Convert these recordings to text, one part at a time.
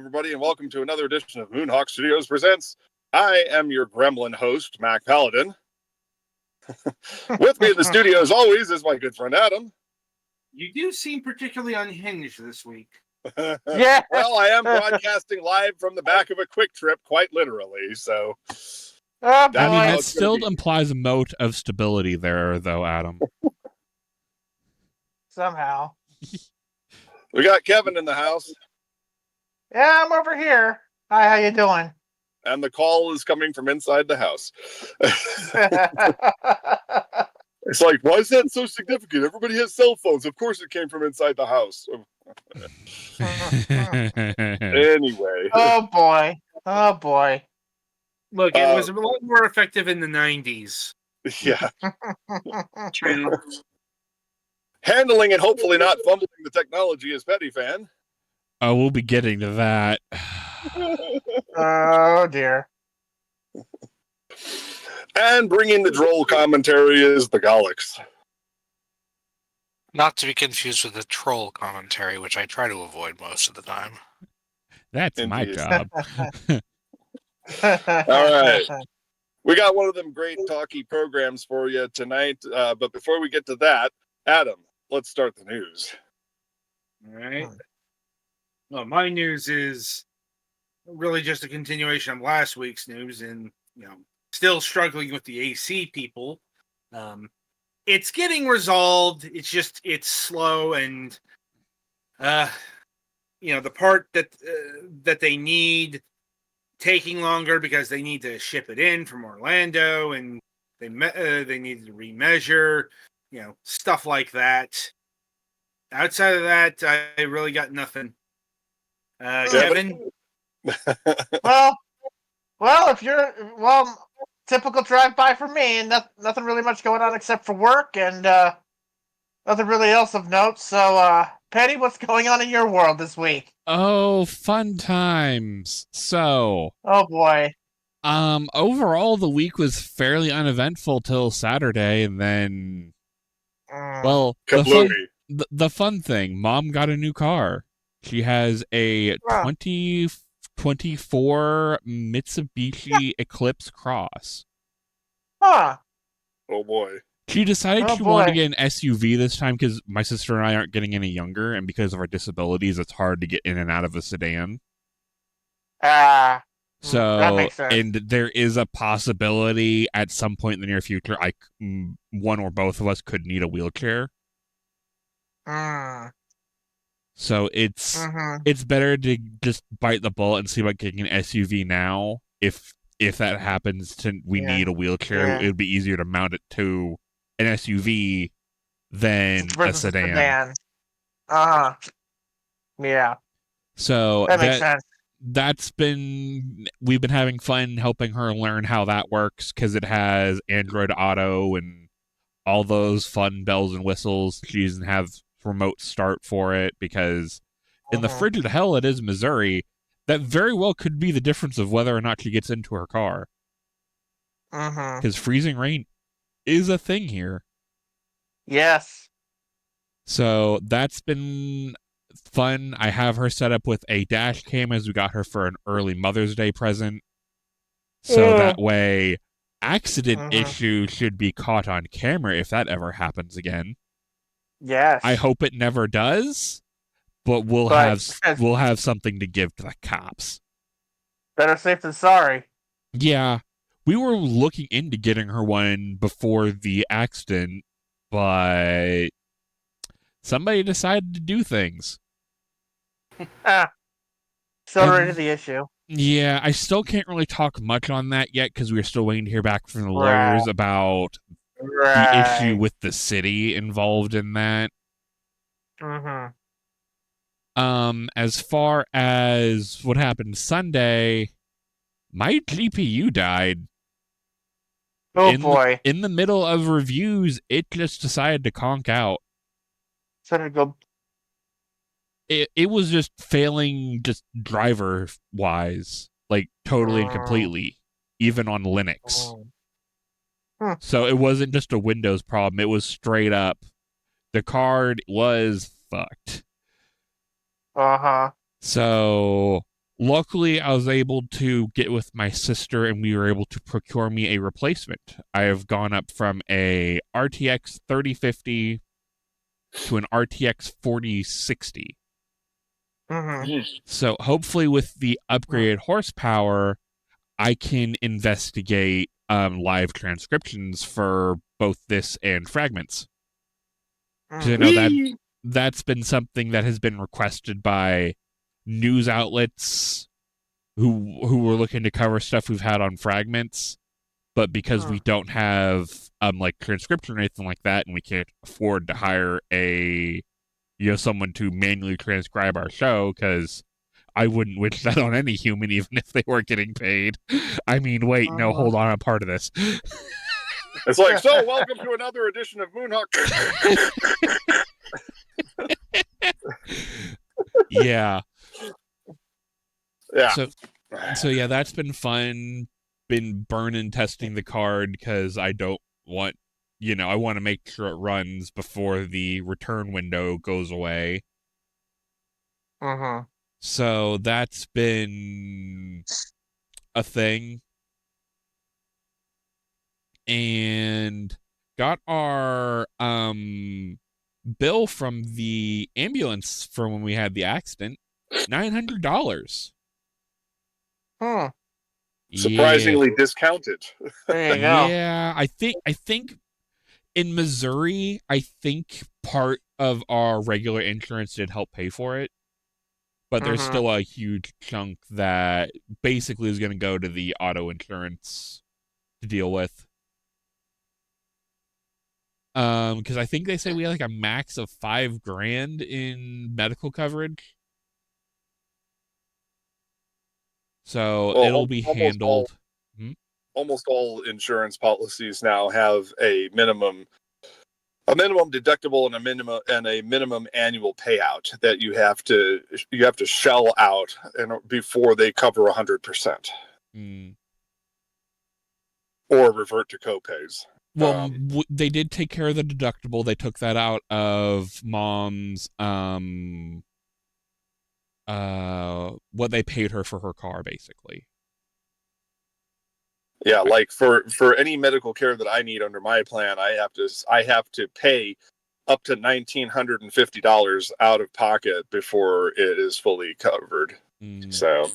everybody, and welcome to another edition of Moonhawk Studios Presents. I am your gremlin host, Mac Paladin. With me in the studio, as always, is my good friend Adam. You do seem particularly unhinged this week. Yeah. Well, I am broadcasting live from the back of a quick trip, quite literally, so... Oh, That's I mean, how that it's still gonna be. implies a moat of stability there, though, Adam. Somehow. We got Kevin in the house, Yeah, I'm over here. Hi, how you doing? and the call is coming from inside the house. It's like, why is that so significant? Everybody has cell phones. Of course it came from inside the house. Anyway. Oh boy. Oh boy. Look, it was a lot more effective in the 90s. Yeah. True. Handling and hopefully not fumbling the technology is Petty Fan. Oh, we'll be getting to that. Oh dear. And bringing the droll commentary is the Galax. Not to be confused with the troll commentary, which I try to avoid most of the time. That's my Indeed. job. All right. We got one of them great talky programs for you tonight. But before we get to that, Adam, let's start the news. All right. Well, my news is really just a continuation of last week's news, and still struggling with the AC people. It's getting resolved. It's slow, and the part that they need taking longer because they need to ship it in from Orlando, and they need to remeasure, stuff like that. Outside of that, I really got nothing. Kevin? Well, if you're typical drive-by for me, and nothing really much going on except for work, and nothing really else of note. So, Patty, what's going on in your world this week? Oh, fun times. So, Oh boy. overall, the week was fairly uneventful till Saturday, and then, well, Kablooey. the fun thing, Mom got a new car. She has a 2024 Mitsubishi Eclipse Cross. Huh. Oh boy. She decided Oh, she wanted to boy. get an SUV this time because my sister and I aren't getting any younger, and because of our disabilities, it's hard to get in and out of a sedan. That So, makes sense. and there is a possibility at some point in the near future, one or both of us could need a wheelchair. So it's better to just bite the bullet and see about getting an SUV now. If that happens, we need a wheelchair. Yeah. It would be easier to mount it to an SUV than a Versus sedan. Yeah. So That makes sense. we've been having fun helping her learn how that works because it has Android Auto and all those fun bells and whistles. She doesn't have remote start for it because in the frigid hell it is Missouri, that very well could be the difference of whether or not she gets into her car. Because freezing rain is a thing here. Yes. So that's been fun. I have her set up with a dash cam as we got her for an early Mother's Day present. So that way accident issue should be caught on camera if that ever happens again. Yes. I hope it never does, but we'll have something to give to the cops. Better safe than sorry. Yeah, we were looking into getting her one before the accident, but somebody decided to do things. Sorry to the issue. Yeah, I still can't really talk much on that yet because we're still waiting to hear back from the lawyers about the issue with the city involved in that. As far as what happened Sunday, my GPU died. Oh boy. In the middle of reviews, it just decided to conk out. So to go. It was just failing just driver-wise, like totally and completely, even on Linux. So it wasn't just a Windows problem, it was straight up. The card was fucked. Uh-huh. So luckily, I was able to get with my sister, and we were able to procure me a replacement. I have gone up from a RTX 3050 to an RTX 4060. Mm-hmm. So hopefully, with the upgraded horsepower, I can investigate live transcriptions for both this and fragments. Because I know that's been something that has been requested by news outlets who were looking to cover stuff we've had on fragments, but because we don't have like transcription or anything like that, and we can't afford to hire someone to manually transcribe our show, because I wouldn't wish that on any human, even if they were getting paid. I mean, wait, no, hold on, I'm part of this. It's like, so welcome to another edition of Moonhawk. Yeah. Yeah. So yeah, that's been fun. Been burning testing the card because I don't want, I want to make sure it runs before the return window goes away. So that's been a thing. And got our bill from the ambulance for when we had the accident, $900. Surprisingly discounted. There you go. Yeah, I think in Missouri, I think part of our regular insurance did help pay for it. But there's still a huge chunk that basically is going to go to the auto insurance to deal with. Because I think they say we have like a max of $5,000 in medical coverage. So it'll be handled. Almost all insurance policies now have a minimum deductible and a minimum annual payout that you have to shell out before they cover 100%, or revert to copays. Well, they did take care of the deductible. They took that out of Mom's what they paid her for her car, basically. Yeah, like for any medical care that I need under my plan, I have to pay up to $1,950 out of pocket before it is fully covered. So,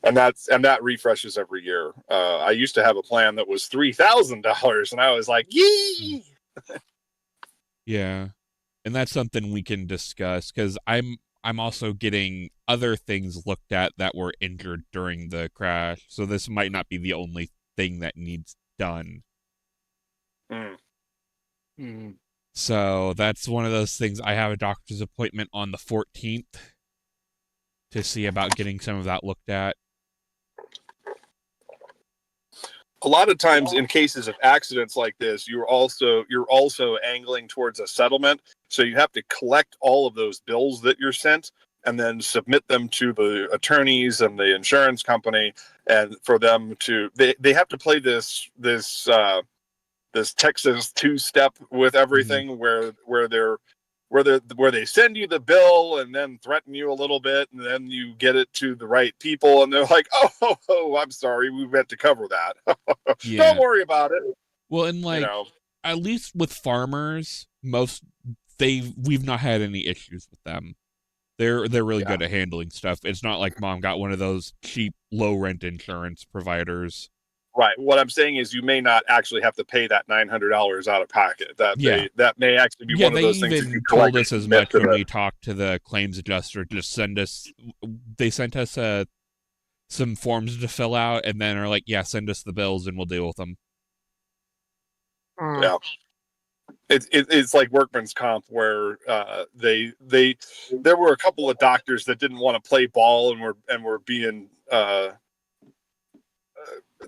and that refreshes every year. I used to have a plan that was $3,000, and I was like, yee! Yeah, and that's something we can discuss, because I'm also getting other things looked at that were injured during the crash, so this might not be the only thing that needs done. So that's one of those things. I have a doctor's appointment on the 14th to see about getting some of that looked at. A lot of times in cases of accidents like this, you're also angling towards a settlement. So you have to collect all of those bills that you're sent and then submit them to the attorneys and the insurance company, and for them to they have to play this Texas two-step with everything, where they send you the bill and then threaten you a little bit, and then you get it to the right people, and they're like, oh, I'm sorry, we meant to cover that. Don't worry about it. Well, and at least with farmers, we've not had any issues with them. They're really good at handling stuff. It's not like Mom got one of those cheap low rent insurance providers. Right. What I'm saying is, you may not actually have to pay that $900 out of pocket. That may actually be one of those things. They even told us as much when we talked to the claims adjuster. Just they sent us some forms to fill out, and then are like, yeah, send us the bills and we'll deal with them. Yeah. It's like workman's comp, where there were a couple of doctors that didn't want to play ball and were being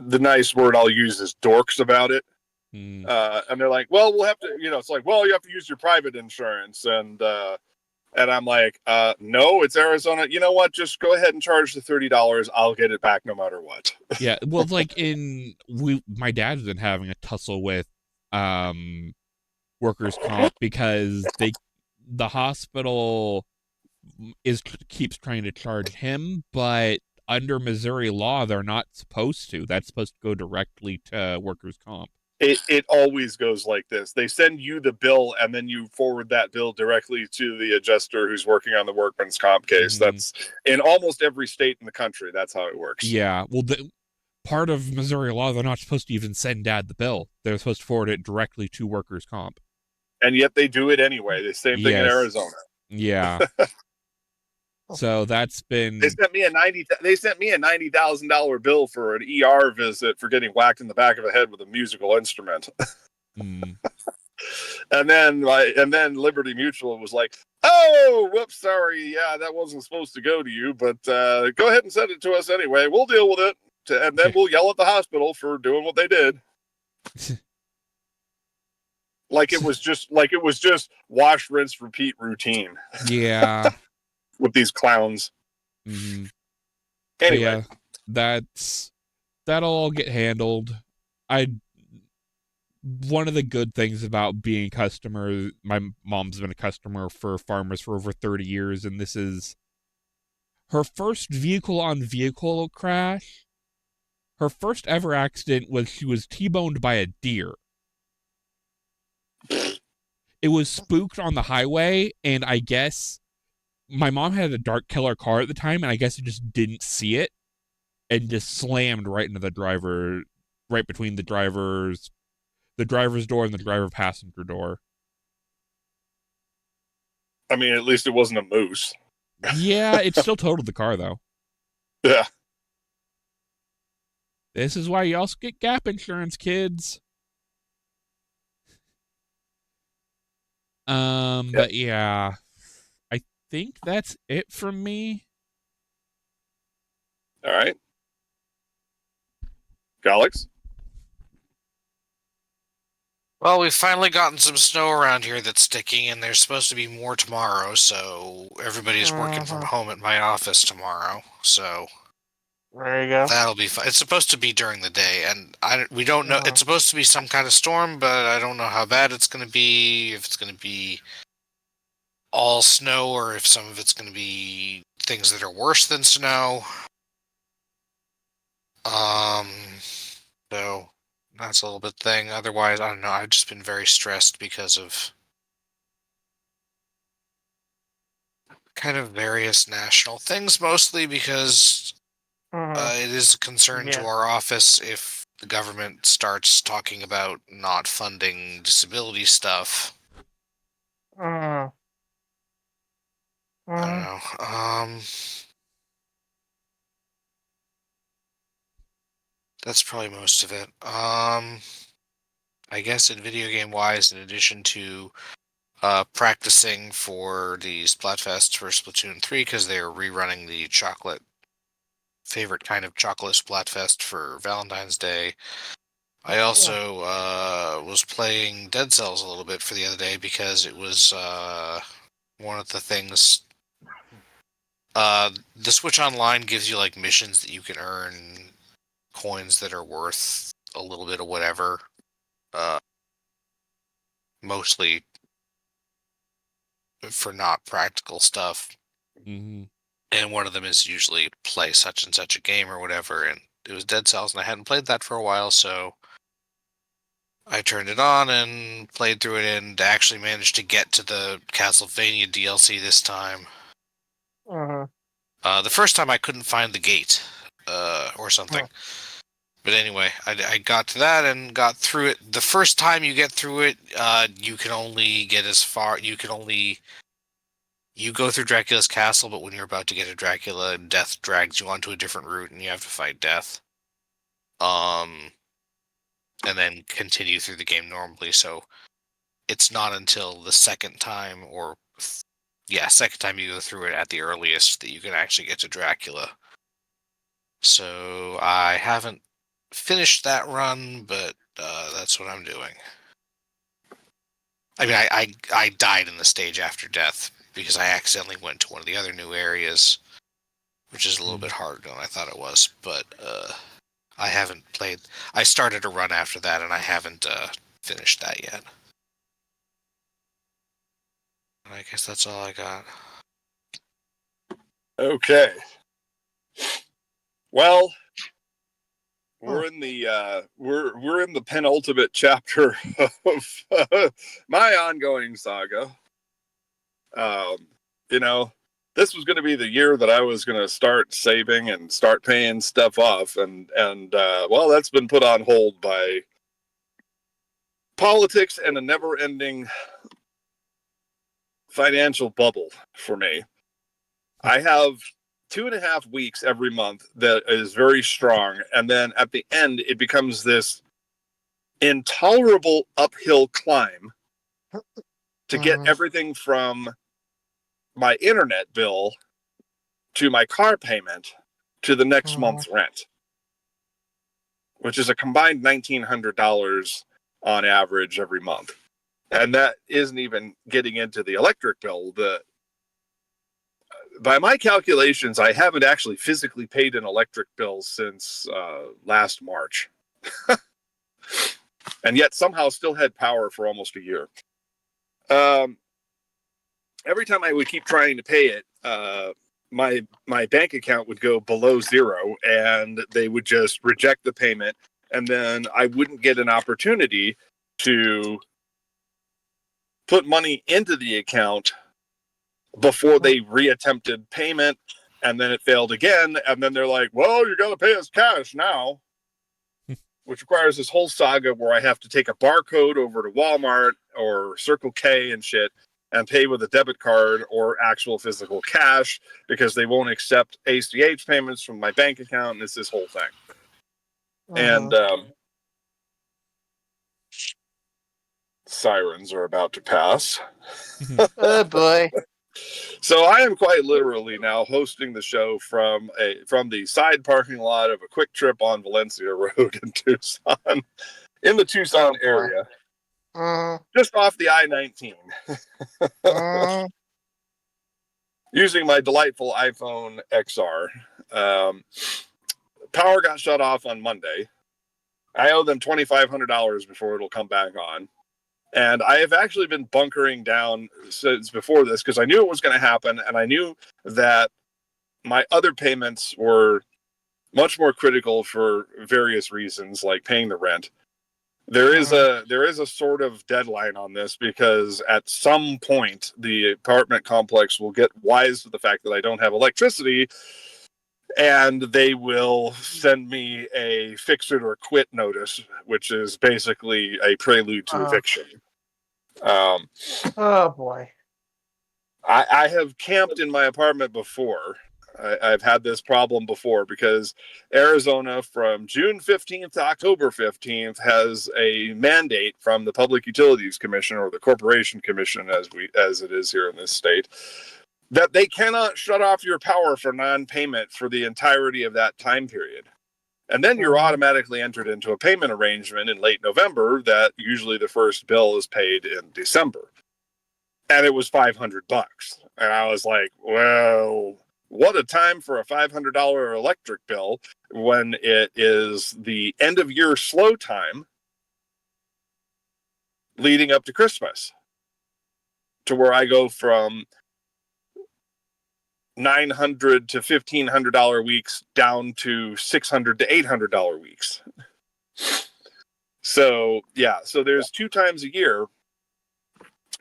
the nice word I'll use is dorks about it. And they're like, well, we'll have to, it's like, well, you have to use your private insurance. And I'm like, no, it's Arizona. You know what? Just go ahead and charge the $30. I'll get it back no matter what. Yeah. Well, like my dad's been having a tussle with workers' comp because the hospital keeps trying to charge him, but under Missouri law, they're not supposed to. That's supposed to go directly to workers' comp. It always goes like this. They send you the bill, and then you forward that bill directly to the adjuster who's working on the workman's comp case. That's in almost every state in the country. That's how it works. Yeah. Well, part of Missouri law, they're not supposed to even send Dad the bill. They're supposed to forward it directly to workers' comp. And yet they do it anyway. The same thing in Arizona. Yeah. So that's been. They sent me a $90,000 bill for an ER visit for getting whacked in the back of the head with a musical instrument. Mm. And then Liberty Mutual was like, "Oh, whoops, sorry, yeah, that wasn't supposed to go to you, but go ahead and send it to us anyway. We'll deal with it, and then we'll yell at the hospital for doing what they did." Like it was just wash, rinse, repeat routine. Yeah. With these clowns. Mm-hmm. Anyway, that'll all get handled. One of the good things about being a customer, my mom's been a customer for Farmers for over 30 years, and this is her first vehicle-on-vehicle crash. Her first ever accident was she was T-boned by a deer. It was spooked on the highway, and I guess my mom had a dark killer car at the time, and I guess it just didn't see it and just slammed right into the driver, right between the driver's door and the driver passenger door. I mean, at least it wasn't a moose. Yeah, it still totaled the car, though. Yeah. This is why you also get gap insurance, kids. Yep. But yeah, I think that's it from me. All right. Alex? Well, we've finally gotten some snow around here that's sticking, and there's supposed to be more tomorrow, so everybody's working from home at my office tomorrow, so There you go. that'll be fun. It's supposed to be during the day, and we don't know. It's supposed to be some kind of storm, but I don't know how bad it's going to be, if it's going to be all snow, or if some of it's going to be things that are worse than snow. So that's a little bit thing. Otherwise, I don't know. I've just been very stressed because of kind of various national things, mostly because it is a concern to our office if the government starts talking about not funding disability stuff. I don't know. That's probably most of it. I guess in video game wise, in addition to practicing for the Splatfest for Splatoon 3, because they're rerunning the favorite kind of chocolate Splatfest for Valentine's Day, I also was playing Dead Cells a little bit for the other day, because it was one of the things. The Switch Online gives you like missions that you can earn coins that are worth a little bit of whatever, mostly for not practical stuff. Mm-hmm. And one of them is usually play such and such a game or whatever, and it was Dead Cells, and I hadn't played that for a while, so I turned it on and played through it, and actually managed to get to the Castlevania DLC this time. The first time I couldn't find the gate or something. But anyway, I got to that and got through it. The first time you get through it, you can only get as far. You go through Dracula's castle, but when you're about to get to Dracula, Death drags you onto a different route, and you have to fight Death. And then continue through the game normally. So it's not until the second time you go through it at the earliest that you can actually get to Dracula. So I haven't finished that run, but that's what I'm doing. I mean, I died in the stage after Death because I accidentally went to one of the other new areas, which is a little bit harder than I thought it was. But I haven't played. I started a run after that, and I haven't finished that yet. I guess that's all I got. Okay. Well, we're in the we're in the penultimate chapter of my ongoing saga. You know, this was going to be the year that I was going to start saving and start paying stuff off, and well, that's been put on hold by politics and a never-ending financial bubble for me. I have 2.5 weeks every month that is very strong, and then at the end it becomes this intolerable uphill climb to get everything from my internet bill to my car payment to the next month's rent, which is a combined $1,900 on average every month. And that isn't even getting into the electric bill. By my calculations, I haven't actually physically paid an electric bill since last March. And yet somehow still had power for almost a year. Every time I would keep trying to pay it, my bank account would go below zero, and they would just reject the payment, and then I wouldn't get an opportunity to put money into the account before they reattempted payment, and then it failed again, and then they're like, well, you gotta pay us cash now, which requires this whole saga where I have to take a barcode over to Walmart or Circle K and shit and pay with a debit card or actual physical cash because they won't accept ACH payments from my bank account, and it's this whole thing. And sirens are about to pass. Oh boy. So I am quite literally now hosting the show from the side parking lot of a Quick Trip on Valencia Road in Tucson, in the Tucson area, just off the I-19, using my delightful iPhone XR. Power got shut off on Monday. I owe them $2,500 before it'll come back on. And I have actually been bunkering down since before this because I knew it was going to happen, and I knew that my other payments were much more critical for various reasons, like paying the rent. There is a sort of deadline on this because at some point the apartment complex will get wise to the fact that I don't have electricity, and they will send me a fix it or quit notice, which is basically a prelude to eviction. Oh boy. I have camped in my apartment before. I've had this problem before because Arizona from June 15th to October 15th has a mandate from the Public Utilities Commission, or the Corporation Commission as it is here in this state, that they cannot shut off your power for non-payment for the entirety of that time period. And then you're automatically entered into a payment arrangement in late November that usually the first bill is paid in December. And it was $500. And I was like, well, what a time for a $500 electric bill when it is the end of year slow time leading up to Christmas, to where I go from $900 to $1,500 weeks down to $600 to $800 weeks. So there's 2 times a year,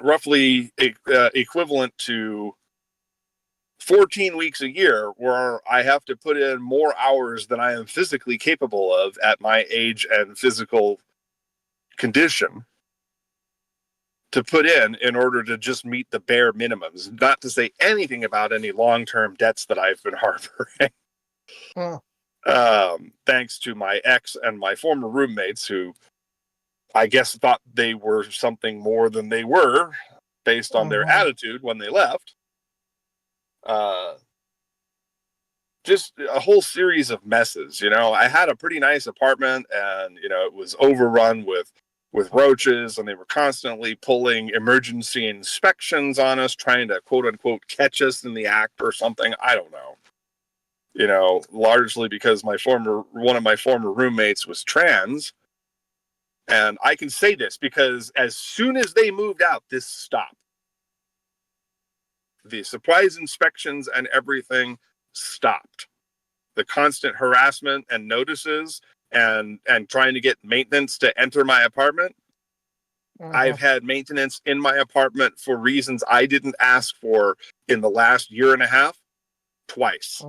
roughly equivalent to 14 weeks a year, where I have to put in more hours than I am physically capable of at my age and physical condition to put in order to just meet the bare minimums, not to say anything about any long-term debts that I've been harboring. Thanks to my ex and my former roommates, who I guess thought they were something more than they were based on their attitude when they left. Just a whole series of messes. I had a pretty nice apartment, and it was overrun with roaches, and they were constantly pulling emergency inspections on us, trying to quote unquote catch us in the act or something. I don't know. Largely because one of my former roommates was trans. And I can say this because as soon as they moved out, this stopped. The supplies inspections and everything stopped. The constant harassment and notices and trying to get maintenance to enter my apartment. I've had maintenance in my apartment for reasons I didn't ask for in the last year and a half, twice.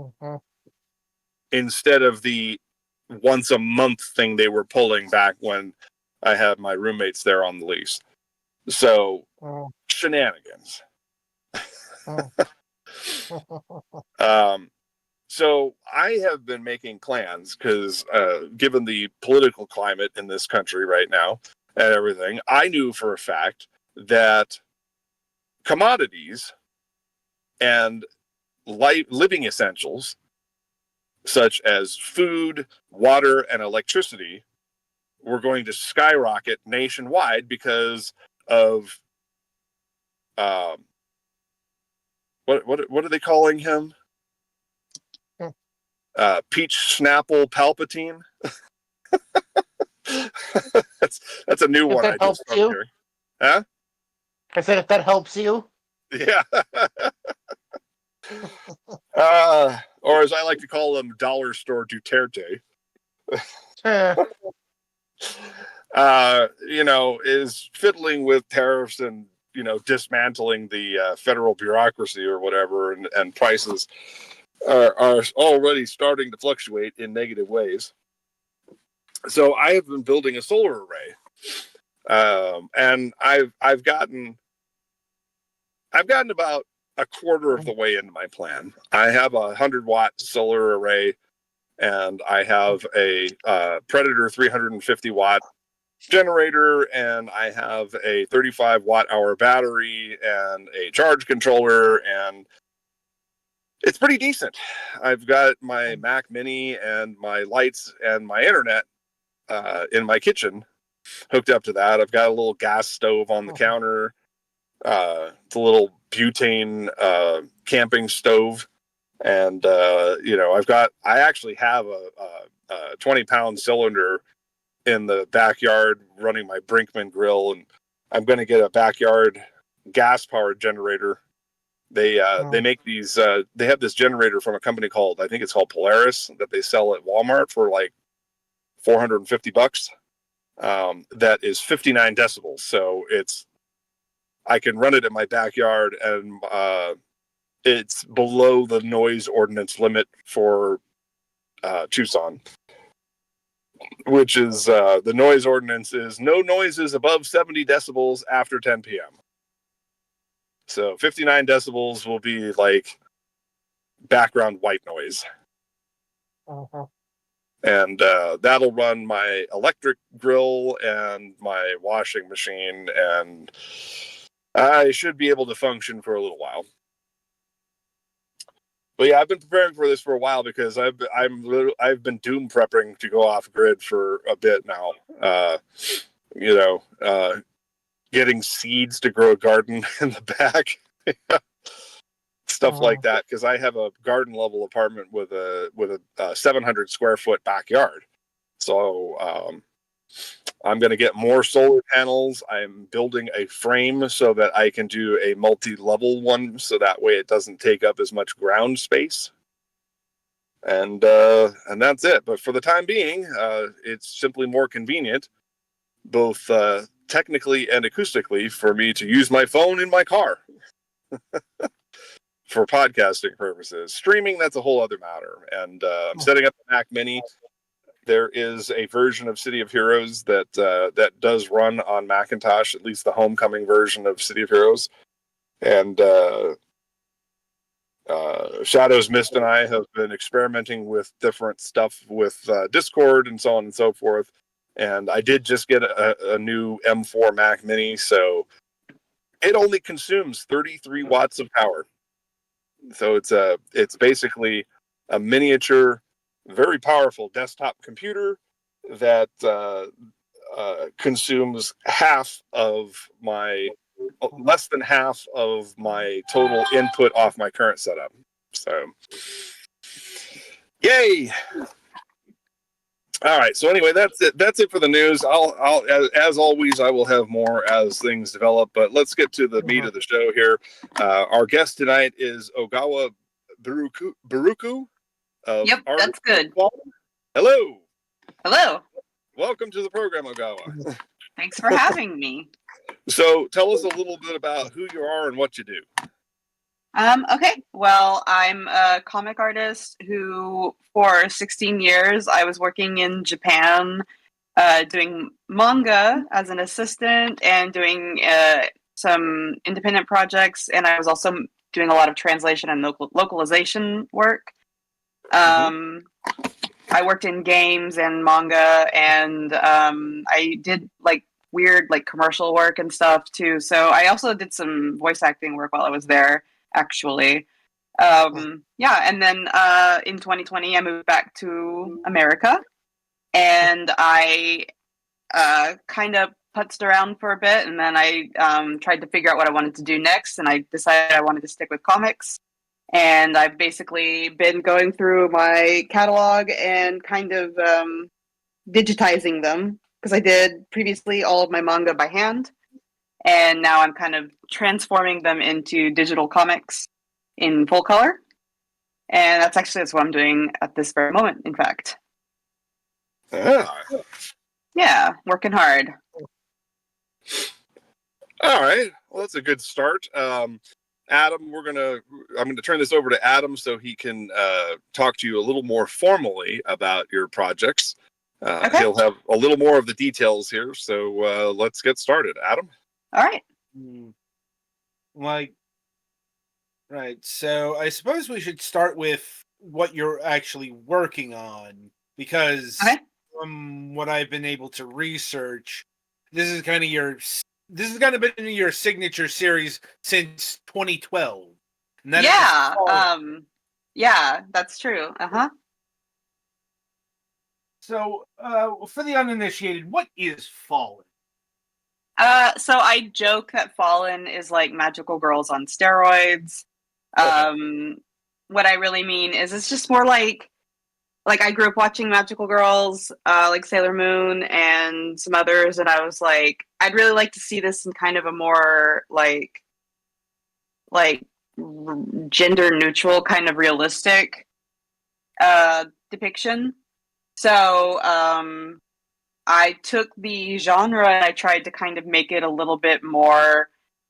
Instead of the once a month thing they were pulling back when I had my roommates there on the lease. So, shenanigans. So I have been making plans because given the political climate in this country right now and everything, I knew for a fact that commodities and living essentials such as food, water, and electricity were going to skyrocket nationwide because of what are they calling him? Peach Snapple Palpatine. that's a new If one that I helps just started hearing. Huh? I said if that helps you. Yeah. Or as I like to call them, dollar store Duterte. Is fiddling with tariffs and dismantling the federal bureaucracy or whatever, and prices are already starting to fluctuate in negative ways. So I have been building a solar array, and I've gotten about a quarter of the way into my plan. I have a 100-watt solar array, and I have a Predator 350-watt generator, and I have a 35-watt-hour battery and a charge controller, and it's pretty decent. I've got my Mac Mini and my lights and my internet in my kitchen hooked up to that. I've got a little gas stove on the counter. It's a little butane camping stove, and I actually have a 20-pound cylinder in the backyard running my Brinkman grill, and I'm going to get a backyard gas powered generator. They make these. They have this generator from a company called, I think it's called Polaris, that they sell at Walmart for like $450. That is 59 decibels, so I can run it in my backyard, and it's below the noise ordinance limit for Tucson, which is the noise ordinance is no noises above 70 decibels after 10 p.m. So 59 decibels will be like background white noise. And that'll run my electric grill and my washing machine, and I should be able to function for a little while. But yeah, I've been preparing for this for a while because I've been doom prepping to go off grid for a bit now. Getting seeds to grow a garden in the back, stuff like that. Because I have a garden level apartment with a 700 square foot backyard, so I'm going to get more solar panels. I'm building a frame so that I can do a multi-level one, so that way it doesn't take up as much ground space. And that's it. But for the time being, it's simply more convenient, both technically and acoustically, for me to use my phone in my car for podcasting purposes. Streaming, that's a whole other matter. And I'm setting up a Mac Mini. There is a version of City of Heroes that does run on Macintosh, at least the homecoming version of City of Heroes. And Shadows Mist and I have been experimenting with different stuff with Discord and so on and so forth. And I did just get a new M4 Mac Mini, so it only consumes 33 watts of power. So it's basically a miniature, very powerful desktop computer that consumes less than half of my total input off my current setup. So, yay! All right. So anyway, that's it. That's it for the news. I'll as always, I will have more as things develop. But let's get to the meat of the show here. Our guest tonight is Ogawa Burukku of Yep, Art. that's good. Hello. Hello. Welcome to the program, Ogawa. Thanks for having me. So tell us a little bit about who you are and what you do. Okay. Well, I'm a comic artist who, for 16 years, I was working in Japan, doing manga as an assistant and doing some independent projects. And I was also doing a lot of translation and localization work. I worked in games and manga, and I did like weird like commercial work and stuff too. So I also did some voice acting work while I was there, actually. Yeah, and then in 2020, I moved back to America, and I kind of putzed around for a bit, and then I tried to figure out what I wanted to do next, and I decided I wanted to stick with comics. And I've basically been going through my catalog and kind of digitizing them, because I did previously all of my manga by hand, and now I'm kind of transforming them into digital comics in full color. And that's what I'm doing at this very moment, in fact. Ah. Yeah, working hard. All right. Well, that's a good start. Adam, I'm gonna turn this over to Adam so he can talk to you a little more formally about your projects. Okay. He'll have a little more of the details here, so let's get started. Adam? All right. Right. So I suppose we should start with what you're actually working on, because from what I've been able to research, this is kind of been your signature series since 2012. And yeah, that's true. So, for the uninitiated, what is Fallen? So I joke that Fallen is like magical girls on steroids. What I really mean is it's just more like I grew up watching magical girls, like Sailor Moon and some others, and I was like, I'd really like to see this in kind of a more like gender neutral, kind of realistic depiction. So I took the genre and I tried to kind of make it a little bit more,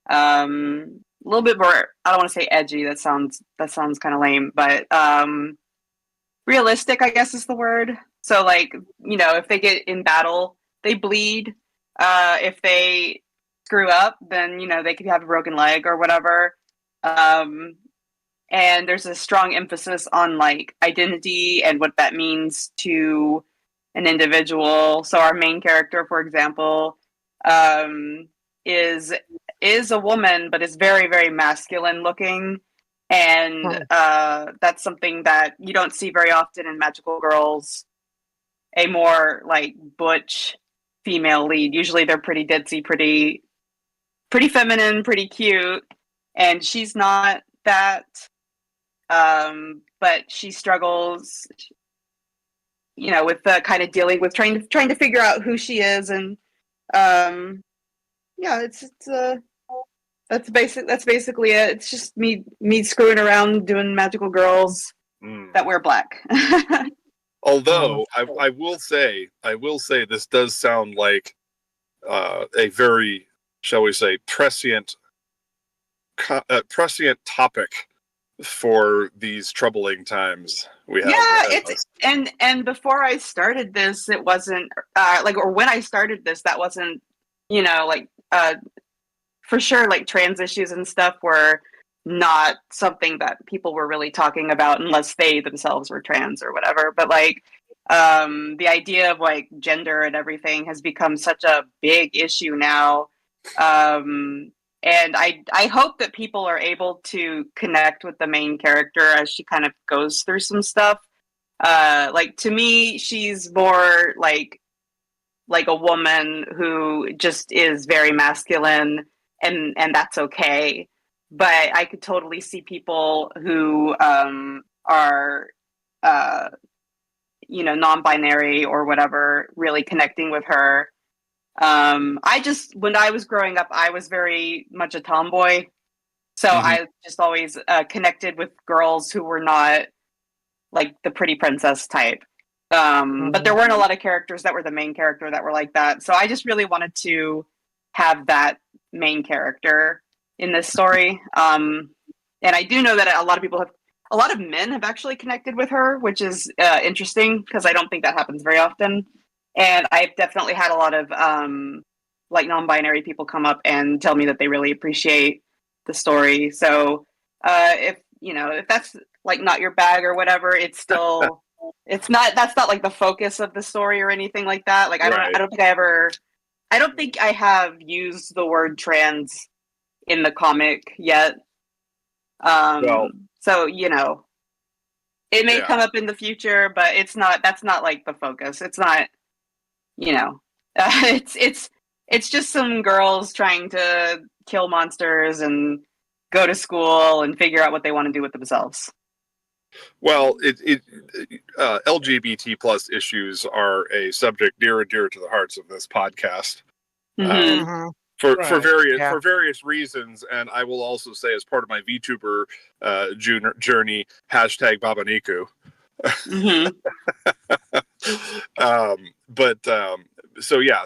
I don't want to say edgy. That sounds kind of lame, but realistic, I guess, is the word. So, like, if they get in battle, they bleed. If they screw up, then they could have a broken leg or whatever. And there's a strong emphasis on like identity and what that means to an individual. So our main character, for example, is a woman, but is very, very masculine looking. And that's something that you don't see very often in magical girls. A more like butch female lead. Usually they're pretty ditzy, pretty feminine, pretty cute. And she's not that. But she struggles, with the kind of dealing with trying to figure out who she is, and yeah, that's basically it. It's just me screwing around doing magical girls that wear black. Although I will say this does sound like a very, shall we say, prescient topic for these troubling times we have. Yeah, and before I started this, it wasn't or when I started this, that wasn't for sure, like trans issues and stuff were not something that people were really talking about unless they themselves were trans or whatever. But like the idea of like gender and everything has become such a big issue now. And I hope that people are able to connect with the main character as she kind of goes through some stuff. Like to me, she's more like a woman who just is very masculine, and that's okay. But I could totally see people who are non-binary or whatever really connecting with her. When I was growing up, I was very much a tomboy. So I just always connected with girls who were not like the pretty princess type. But there weren't a lot of characters that were the main character that were like that. So I just really wanted to have that main character in this story. And I do know that a lot of men have actually connected with her, which is interesting because I don't think that happens very often. And I've definitely had a lot of like non-binary people come up and tell me that they really appreciate the story. So if that's like not your bag or whatever, it's still that's not like the focus of the story or anything like that. Like I don't think I have used the word trans in the comic yet. So it may come up in the future, but that's not like the focus. It's not, it's just some girls trying to kill monsters and go to school and figure out what they want to do with themselves. Well, LGBT plus issues are a subject near and dear to the hearts of this podcast. For various reasons, and I will also say as part of my VTuber journey, #Babaniku.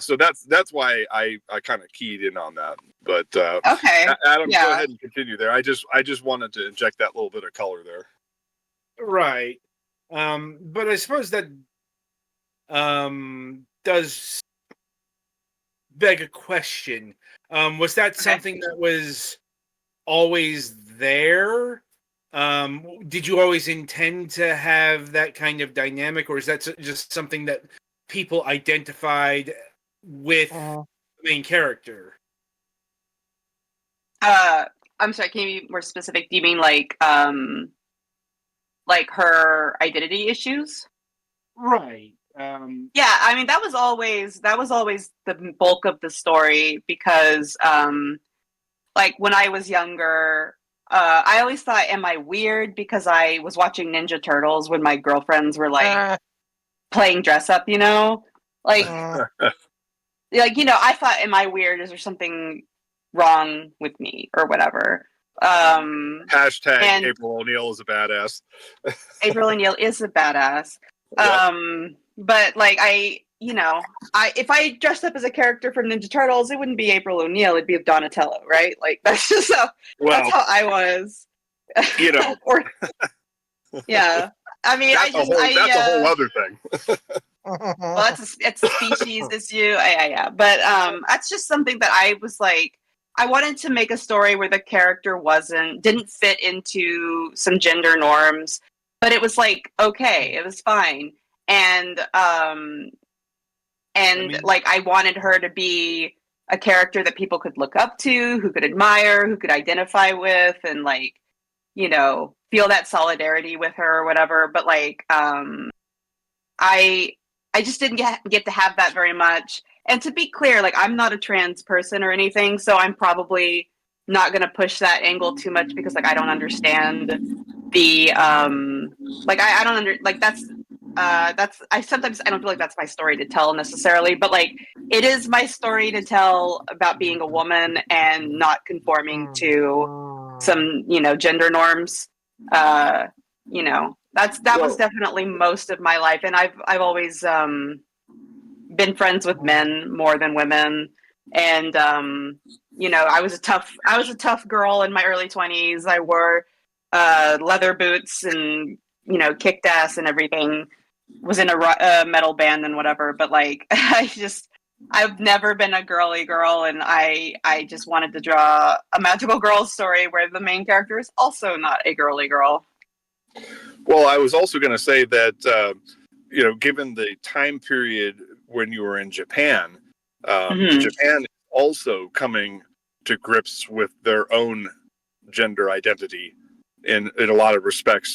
So that's why I kind of keyed in on that. But okay, Adam, go ahead and continue there. I just wanted to inject that little bit of color there. Right. But I suppose that does beg a question. Was that something that was always there? Did you always intend to have that kind of dynamic, or is that just something that people identified with the main character? I'm sorry, can you be more specific? Do you mean like her identity issues? Right. Yeah, I mean that was always the bulk of the story because like when I was younger, I always thought, am I weird because I was watching Ninja Turtles when my girlfriends were like playing dress up, Like I thought, am I weird? Is there something wrong with me or whatever? April O'Neil is a badass. April O'Neil is a badass. Yep. But like if I dressed up as a character from Ninja Turtles, it wouldn't be April O'Neil, it'd be Donatello, right? Like that's just that's how I was. Or yeah. I mean, that's a whole other thing. Well, it's a species issue. Yeah. But that's just something that I was like, I wanted to make a story where the character didn't fit into some gender norms, but it was like okay, it was fine. And like I wanted her to be a character that people could look up to, who could admire, who could identify with, and like, feel that solidarity with her or whatever. But like, I just didn't get to have that very much. And to be clear, like I'm not a trans person or anything, so I'm probably not going to push that angle too much because like I don't understand the like I don't like that's sometimes I don't feel like that's my story to tell necessarily, but like it is my story to tell about being a woman and not conforming to some gender norms. That was definitely most of my life, and I've always been friends with men more than women, and I was a tough girl in my early 20s. I wore leather boots and kicked ass and everything. Was in a metal band and whatever, but like I've never been a girly girl, and I just wanted to draw a magical girl story where the main character is also not a girly girl. Well, I was also going to say that given the time period when you were in Japan, Japan is also coming to grips with their own gender identity in a lot of respects.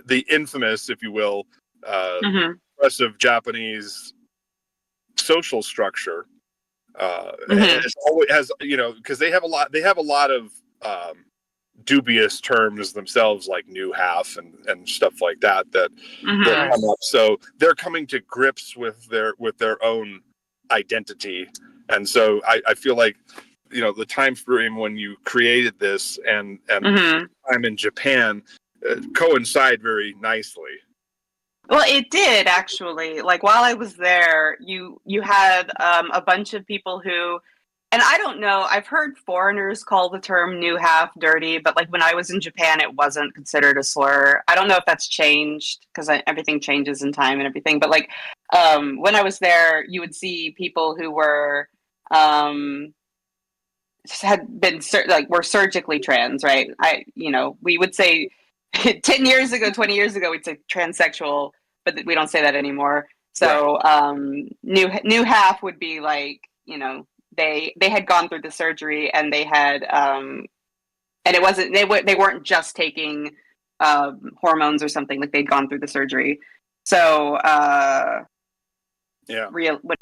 The infamous, if you will, progressive Japanese social structure. It always has, because they have a lot of dubious terms themselves, like new half and stuff like that Mhm. come up. So they're coming to grips with their own identity, and so I feel like the time frame when you created this and Mhm. time in Japan coincide very nicely. Well, it did actually. Like while I was there, you had a bunch of people who, and I don't know. I've heard foreigners call the term "new half" dirty, but like when I was in Japan, it wasn't considered a slur. I don't know if that's changed because everything changes in time and everything. But like when I was there, you would see people who were had been were surgically trans, right? We would say 10 years ago, 20 years ago, we'd say transsexual, but we don't say that anymore. So new half would be like, they had gone through the surgery and they had and it wasn't they weren't just taking hormones or something, like they'd gone through the surgery. So Yeah. was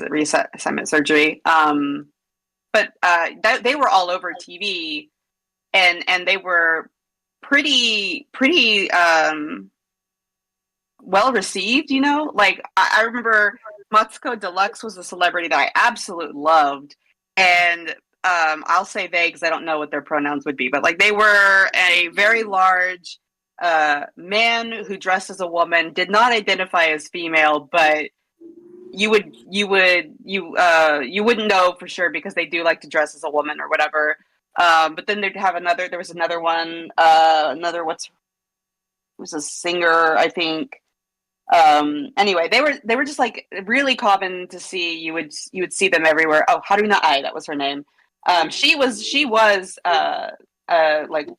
it reassignment surgery? But they were all over TV, and they were pretty well received. Like I remember Matsuko Deluxe was a celebrity that I absolutely loved, and I'll say they because I don't know what their pronouns would be, but like they were a very large man who dressed as a woman, did not identify as female, but you wouldn't know for sure because they do like to dress as a woman or whatever. But then there was another one, was a singer, I think. Anyway, they were just like really common to see. You would see them everywhere. Oh, Haruna Ai, that was her name. She was like,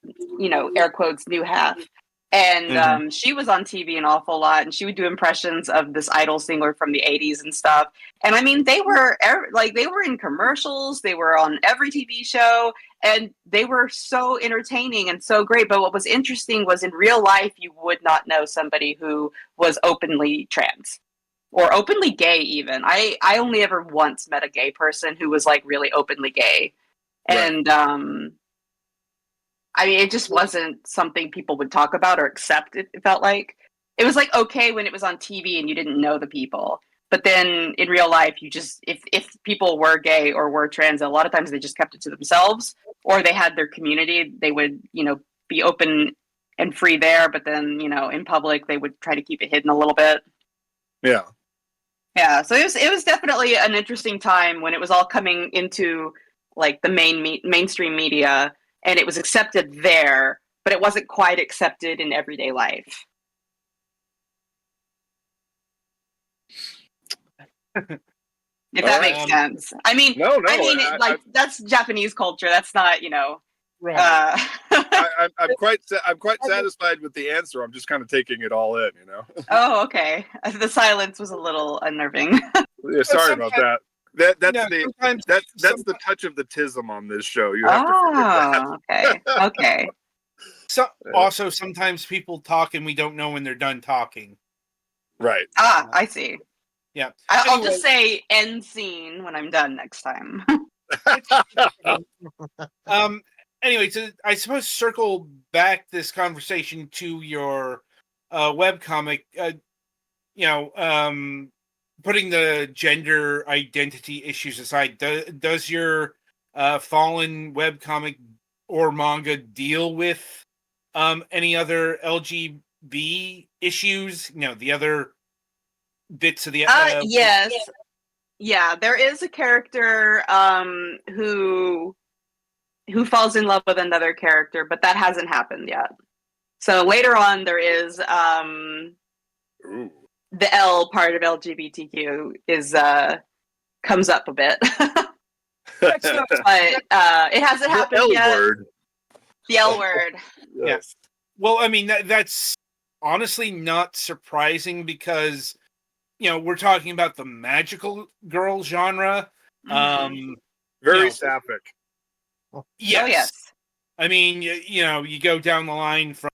air quotes, new half. And she was on TV an awful lot, and she would do impressions of this idol singer from the 80s and stuff. And I mean, they were in commercials, they were on every TV show, and they were so entertaining and so great. But what was interesting was in real life, you would not know somebody who was openly trans or openly gay even. I only ever once met a gay person who was like really openly gay. Right. And I mean, it just wasn't something people would talk about or accept. It felt like it was like okay when it was on TV and you didn't know the people, but then in real life, you just if people were gay or were trans, a lot of times they just kept it to themselves, or they had their community. They would be open and free there, but then in public they would try to keep it hidden a little bit. Yeah. Yeah, so it was definitely an interesting time when it was all coming into like the mainstream media, and it was accepted there, but it wasn't quite accepted in everyday life. If that makes sense. I mean, No, that's Japanese culture. That's not, Right. I'm quite satisfied with the answer. I'm just kind of taking it all in, Oh, okay. The silence was a little unnerving. Yeah, sorry about that. That's the touch of the tism on this show. You have to forgive that. Okay. So also sometimes people talk and we don't know when they're done talking. Right. I see. Yeah. I'll just say end scene when I'm done next time. Anyway, to I suppose circle back this conversation to your webcomic, putting the gender identity issues aside, does your Fallen webcomic or manga deal with any other LGB issues? The other bits of the yes. Yeah, there is a character who falls in love with another character, but that hasn't happened yet. So later on there is the L part of LGBTQ is comes up a bit. But it hasn't happened L yet. Word. The L word. Yes. Well, I mean that's honestly not surprising because we're talking about the magical girl genre. Mm-hmm. Very sapphic. Yes. Oh, yes. I mean, you go down the line from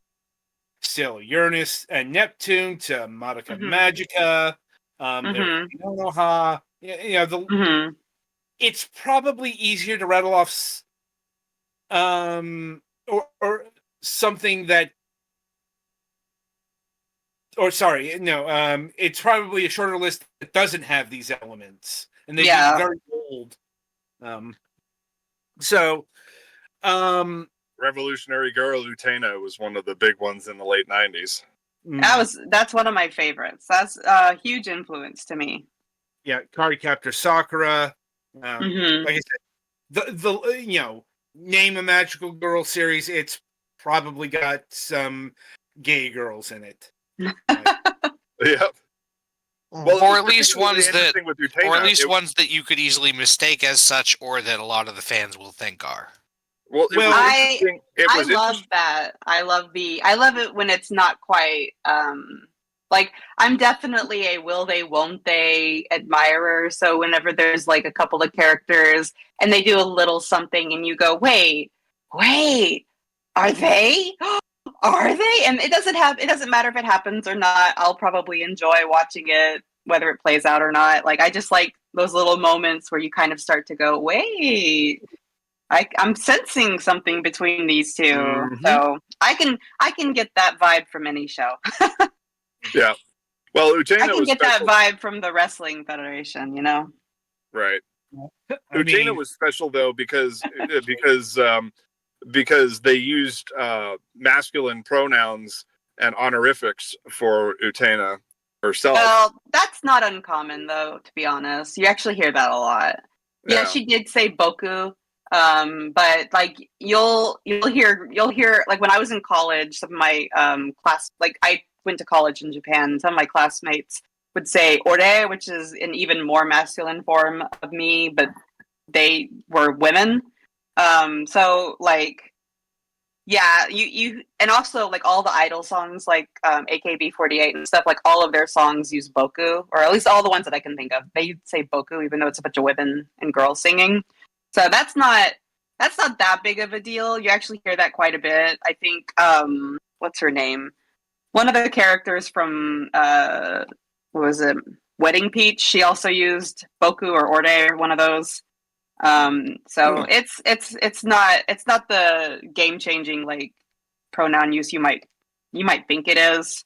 still Uranus and Neptune to Madoka Magica, Konoha. It's probably easier to rattle off or something that, or sorry, no, it's probably a shorter list that doesn't have these elements, and they'd Yeah. be very old. So, Revolutionary Girl Utena was one of the big ones in the late 90s. That's one of my favorites. That's a huge influence to me. Yeah, Cardcaptor Sakura. Mhm. Like I said, the name a magical girl series. It's probably got some gay girls in it. Yep. Well, Or at least ones interesting with Utena, or at least ones that you could easily mistake as such, or that a lot of the fans will think are. Well, it Well, was interesting. I love that. I love it when it's not quite like, I'm definitely a will they won't they admirer, so whenever there's like a couple of characters and they do a little something and you go, wait, are they? Are they? And it doesn't matter if it happens or not. I'll probably enjoy watching it whether it plays out or not. Like, I just like those little moments where you kind of start to go, wait, I'm sensing something between these two. Mhm. So I can get that vibe from any show. Yeah. Well, Utena I can was get special. that vibe from the Wrestling Federation, you know? Right. I Utena mean, was special though because they used masculine pronouns and honorifics for Utena herself. Well, that's not uncommon though, to be honest. You actually hear that a lot. Yeah, she did say Boku. But like you'll hear like, when I was in college, some of my class, like, I went to college in Japan, some of my classmates would say ore, which is an even more masculine form of me, but they were women. So like, yeah, you and also like all the idol songs, like AKB48 and stuff, like all of their songs use Boku, or at least all the ones that I can think of. They say Boku, even though it's a bunch of women and girls singing. So that's not that big of a deal. You actually hear that quite a bit. I think what's her name? One of the characters from what was it? Wedding Peach. She also used Boku or Orde, or one of those. So it's not the game changing like pronoun use you might think it is.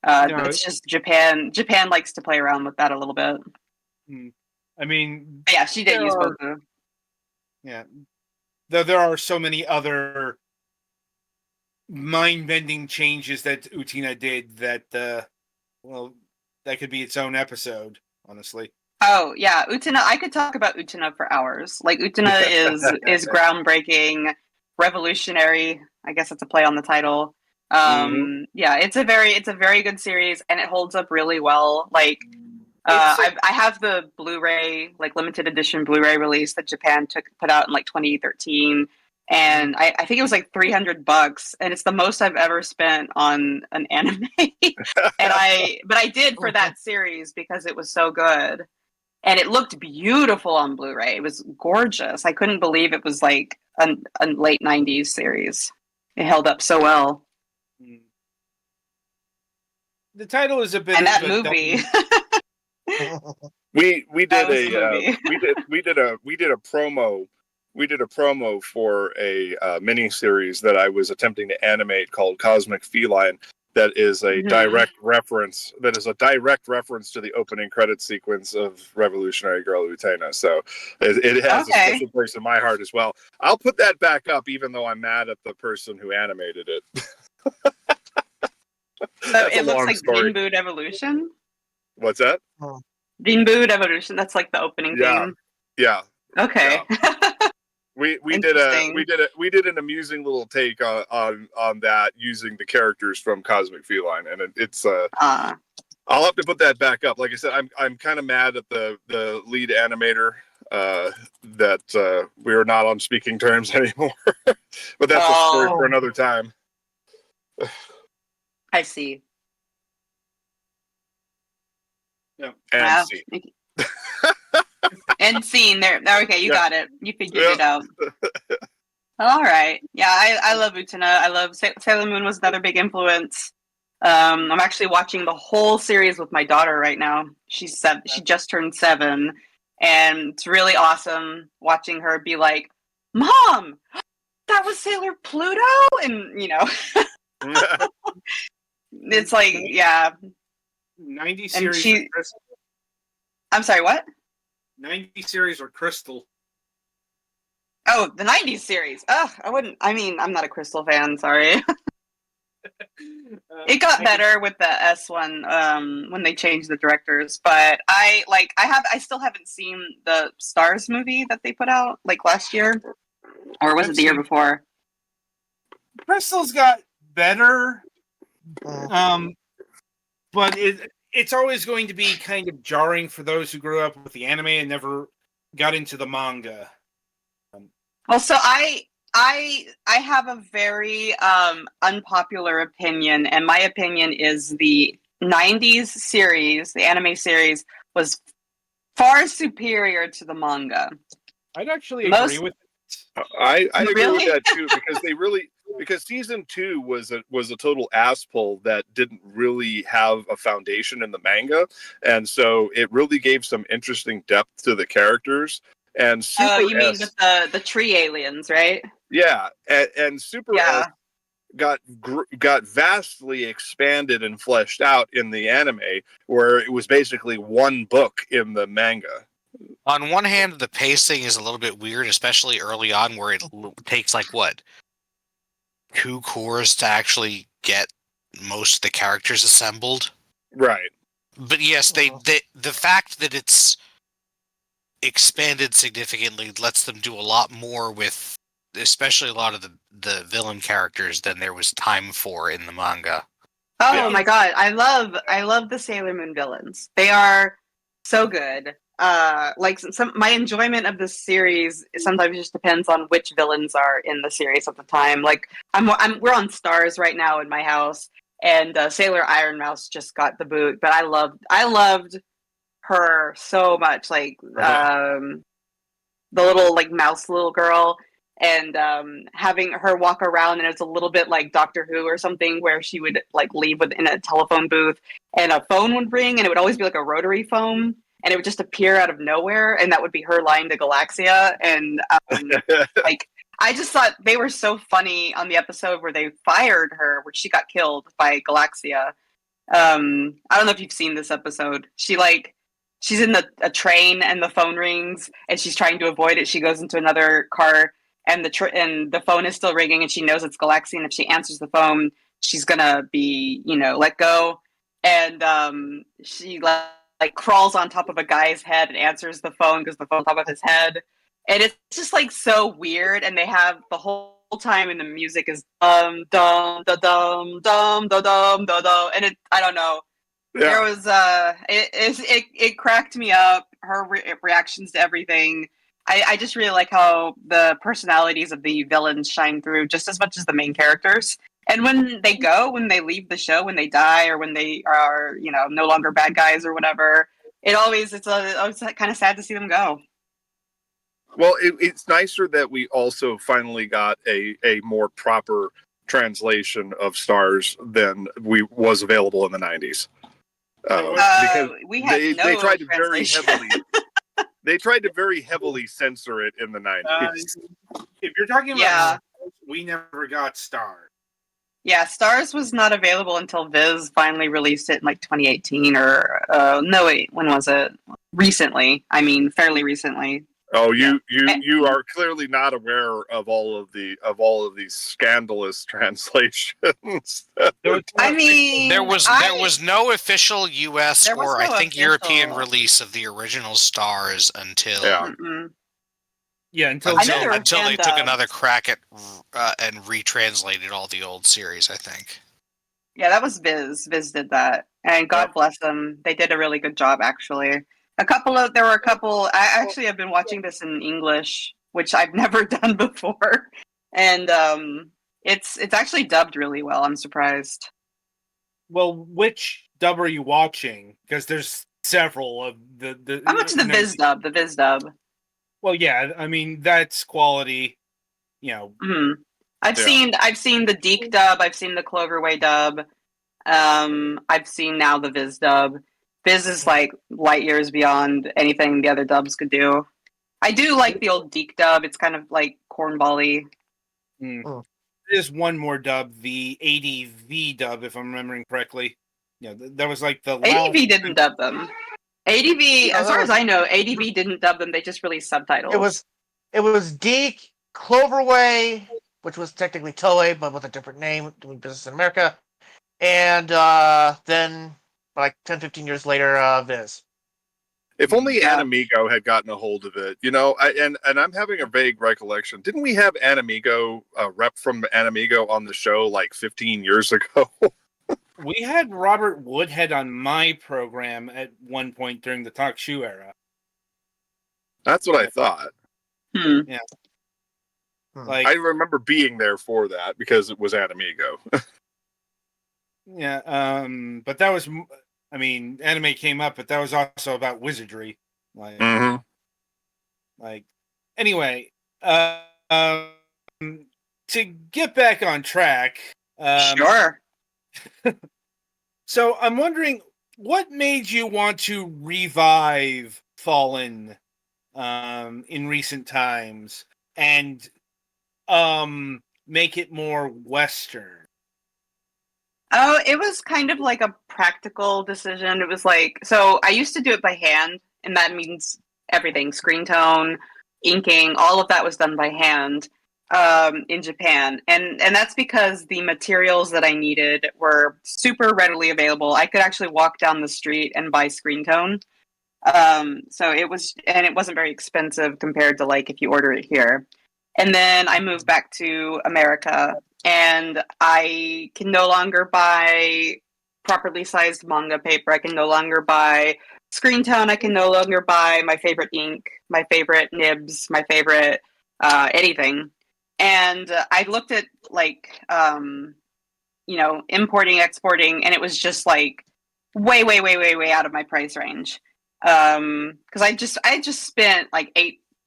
No. It's just Japan likes to play around with that a little bit. I mean, But yeah, she did use Boku. Yeah. Though there are so many other mind-bending changes that Utena did that, well, that could be its own episode, honestly. Oh yeah, Utena. I could talk about Utena for hours. Like, Utena is groundbreaking, revolutionary. I guess it's a play on the title. Yeah, it's a very good series, and it holds up really well. Like, I have the Blu-ray, like limited edition Blu-ray release that Japan put out in like 2013, and I think it was like $300, and it's the most I've ever spent on an anime. But I did for that series because it was so good. And it looked beautiful on Blu-ray. It was gorgeous. I couldn't believe it was like a late 90s series. It held up so well. The title is a bit And of that a movie. We did was the movie. we did a promo for a mini series that I was attempting to animate called Cosmic Feline. That is a direct reference. That is a direct reference to the opening credit sequence of Revolutionary Girl Utena. So it has a special place in my heart as well. I'll put that back up, even though I'm mad at the person who animated it. So it looks like Rinboot Evolution. What's that? Rinboot Evolution. That's like the opening theme. Yeah. Okay. Yeah. We did an amusing little take on that using the characters from Cosmic Feline, and it's I'll have to put that back up. Like I said, I'm kind of mad at the lead animator that we are not on speaking terms anymore. But that's a story for another time. I see. Yeah. And see. And scene there. Okay, you got it. You figured it out. All right. Yeah, I love Utena. I love Sailor Moon was another big influence. I'm actually watching the whole series with my daughter right now. She's 7. She just turned 7, and it's really awesome watching her be like, "Mom, that was Sailor Pluto, and it's like, yeah. 90 And series. she, I'm sorry, what? 90 series or Crystal. Oh, the 90s series. Ugh, I'm not a Crystal fan, sorry. It got better with the S1 when they changed the directors, but I still haven't seen the Stars movie that they put out like last year, or was it the year before? Crystal's got better, Mm. but it's always going to be kind of jarring for those who grew up with the anime and never got into the manga. Well, so I have a very unpopular opinion, and my opinion is the 90s series, the anime series, was far superior to the manga. I'd actually agree with it. I agree Really? with that too, because season 2 was a total ass pull that didn't really have a foundation in the manga, and so it really gave some interesting depth to the characters. And Super you mean S, with the tree aliens, right? yeah, and Super Yeah. S got vastly expanded and fleshed out in the anime, where it was basically one book in the manga. On one hand, the pacing is a little bit weird, especially early on, where it takes like what 2 cores to actually get most of the characters assembled. Right. But yes, the fact that it's expanded significantly lets them do a lot more with, especially a lot of the villain characters than there was time for in the manga. Oh Yeah. my god, I love the Sailor Moon villains. They are so good. My enjoyment of this series sometimes just depends on which villains are in the series at the time. Like we're on Stars right now in my house, and Sailor Iron Mouse just got the boot, but I loved her so much. Like the little like mouse little girl, and having her walk around, and it's a little bit like Doctor Who or something, where she would like leave within a telephone booth, and a phone would ring, and it would always be like a rotary phone, and it would just appear out of nowhere, and that would be her line to Galaxia. And like, I just thought they were so funny on the episode where they fired her, where she got killed by Galaxia. I don't know if you've seen this episode. She's in a train, and the phone rings, and she's trying to avoid it. She goes into another car, and the phone is still ringing, and she knows it's Galaxy, and if she answers the phone, she's gonna be let go. And she like crawls on top of a guy's head and answers the phone because the phone's on top of his head, and it's just like so weird. And they have the whole time, and the music is dum dum da dum dum da dum da dum, and I don't know. Yeah. There was it cracked me up. Her reactions to everything. I just really like how the personalities of the villains shine through just as much as the main characters. And when they leave the show, when they die, or when they are no longer bad guys or whatever, it's always kind of sad to see them go. Well, it's nicer that we also finally got a more proper translation of Stars than was available in the 90s. Because we had they tried to translation. they tried to very heavily censor it in the 90s. If you're talking about we never got Stars. Yeah, Stars was not available until Viz finally released it in like 2018 or no wait, when was it? Recently. I mean, fairly recently. Oh, you are clearly not aware of all of these scandalous translations. I mean, there was no official U.S. or I think European release of the original Stars until until they took another crack at and retranslated all the old series. I think. Yeah, that was Viz. Viz did that, and God bless them. They did a really good job, actually. There were a couple. I actually have been watching this in English, which I've never done before, and it's actually dubbed really well. I'm surprised. Well, which dub are you watching? Because there's several of the. I'm watching the Viz dub. The Viz dub. Well, yeah, I mean that's quality. I've seen the Deke dub. I've seen the Cloverway dub. I've seen now the Viz dub. Viz is like light years beyond anything the other dubs could do. I do like the old Deke dub. It's kind of like cornbally. There's one more dub, the ADV dub, if I'm remembering correctly. Yeah, that was like the ADV didn't dub them. ADV, as far as I know, ADV didn't dub them. They just released subtitles. It was Geek, Cloverway, which was technically Toei, but with a different name, doing business in America, and then like 10, 15 years later, Viz. If only Animigo had gotten a hold of it, and I'm having a vague recollection. Didn't we have Animigo, rep from Animigo on the show like 15 years ago? We had Robert Woodhead on my program at one point during the Talk Shoe era. That's what I thought. Yeah. Like, I remember being there for that because it was Animigo. Yeah, but that was, I mean, anime came up, but that was also about wizardry. Like, like anyway, to get back on track. Sure. So I'm wondering, what made you want to revive Fallen in recent times and make it more Western? Oh, it was kind of like a practical decision. It was like, so I used to do it by hand, and that means everything, screen tone, inking, all of that was done by hand in Japan. And that's because the materials that I needed were super readily available. I could actually walk down the street and buy screen tone. So it was, and it wasn't very expensive compared to like if you order it here. And then I moved back to America, and I can no longer buy properly sized manga paper. I can no longer buy screen tone. I can no longer buy my favorite ink, my favorite nibs, my favorite anything. And I looked at like, importing, exporting, and it was just like way out of my price range. Because I just spent like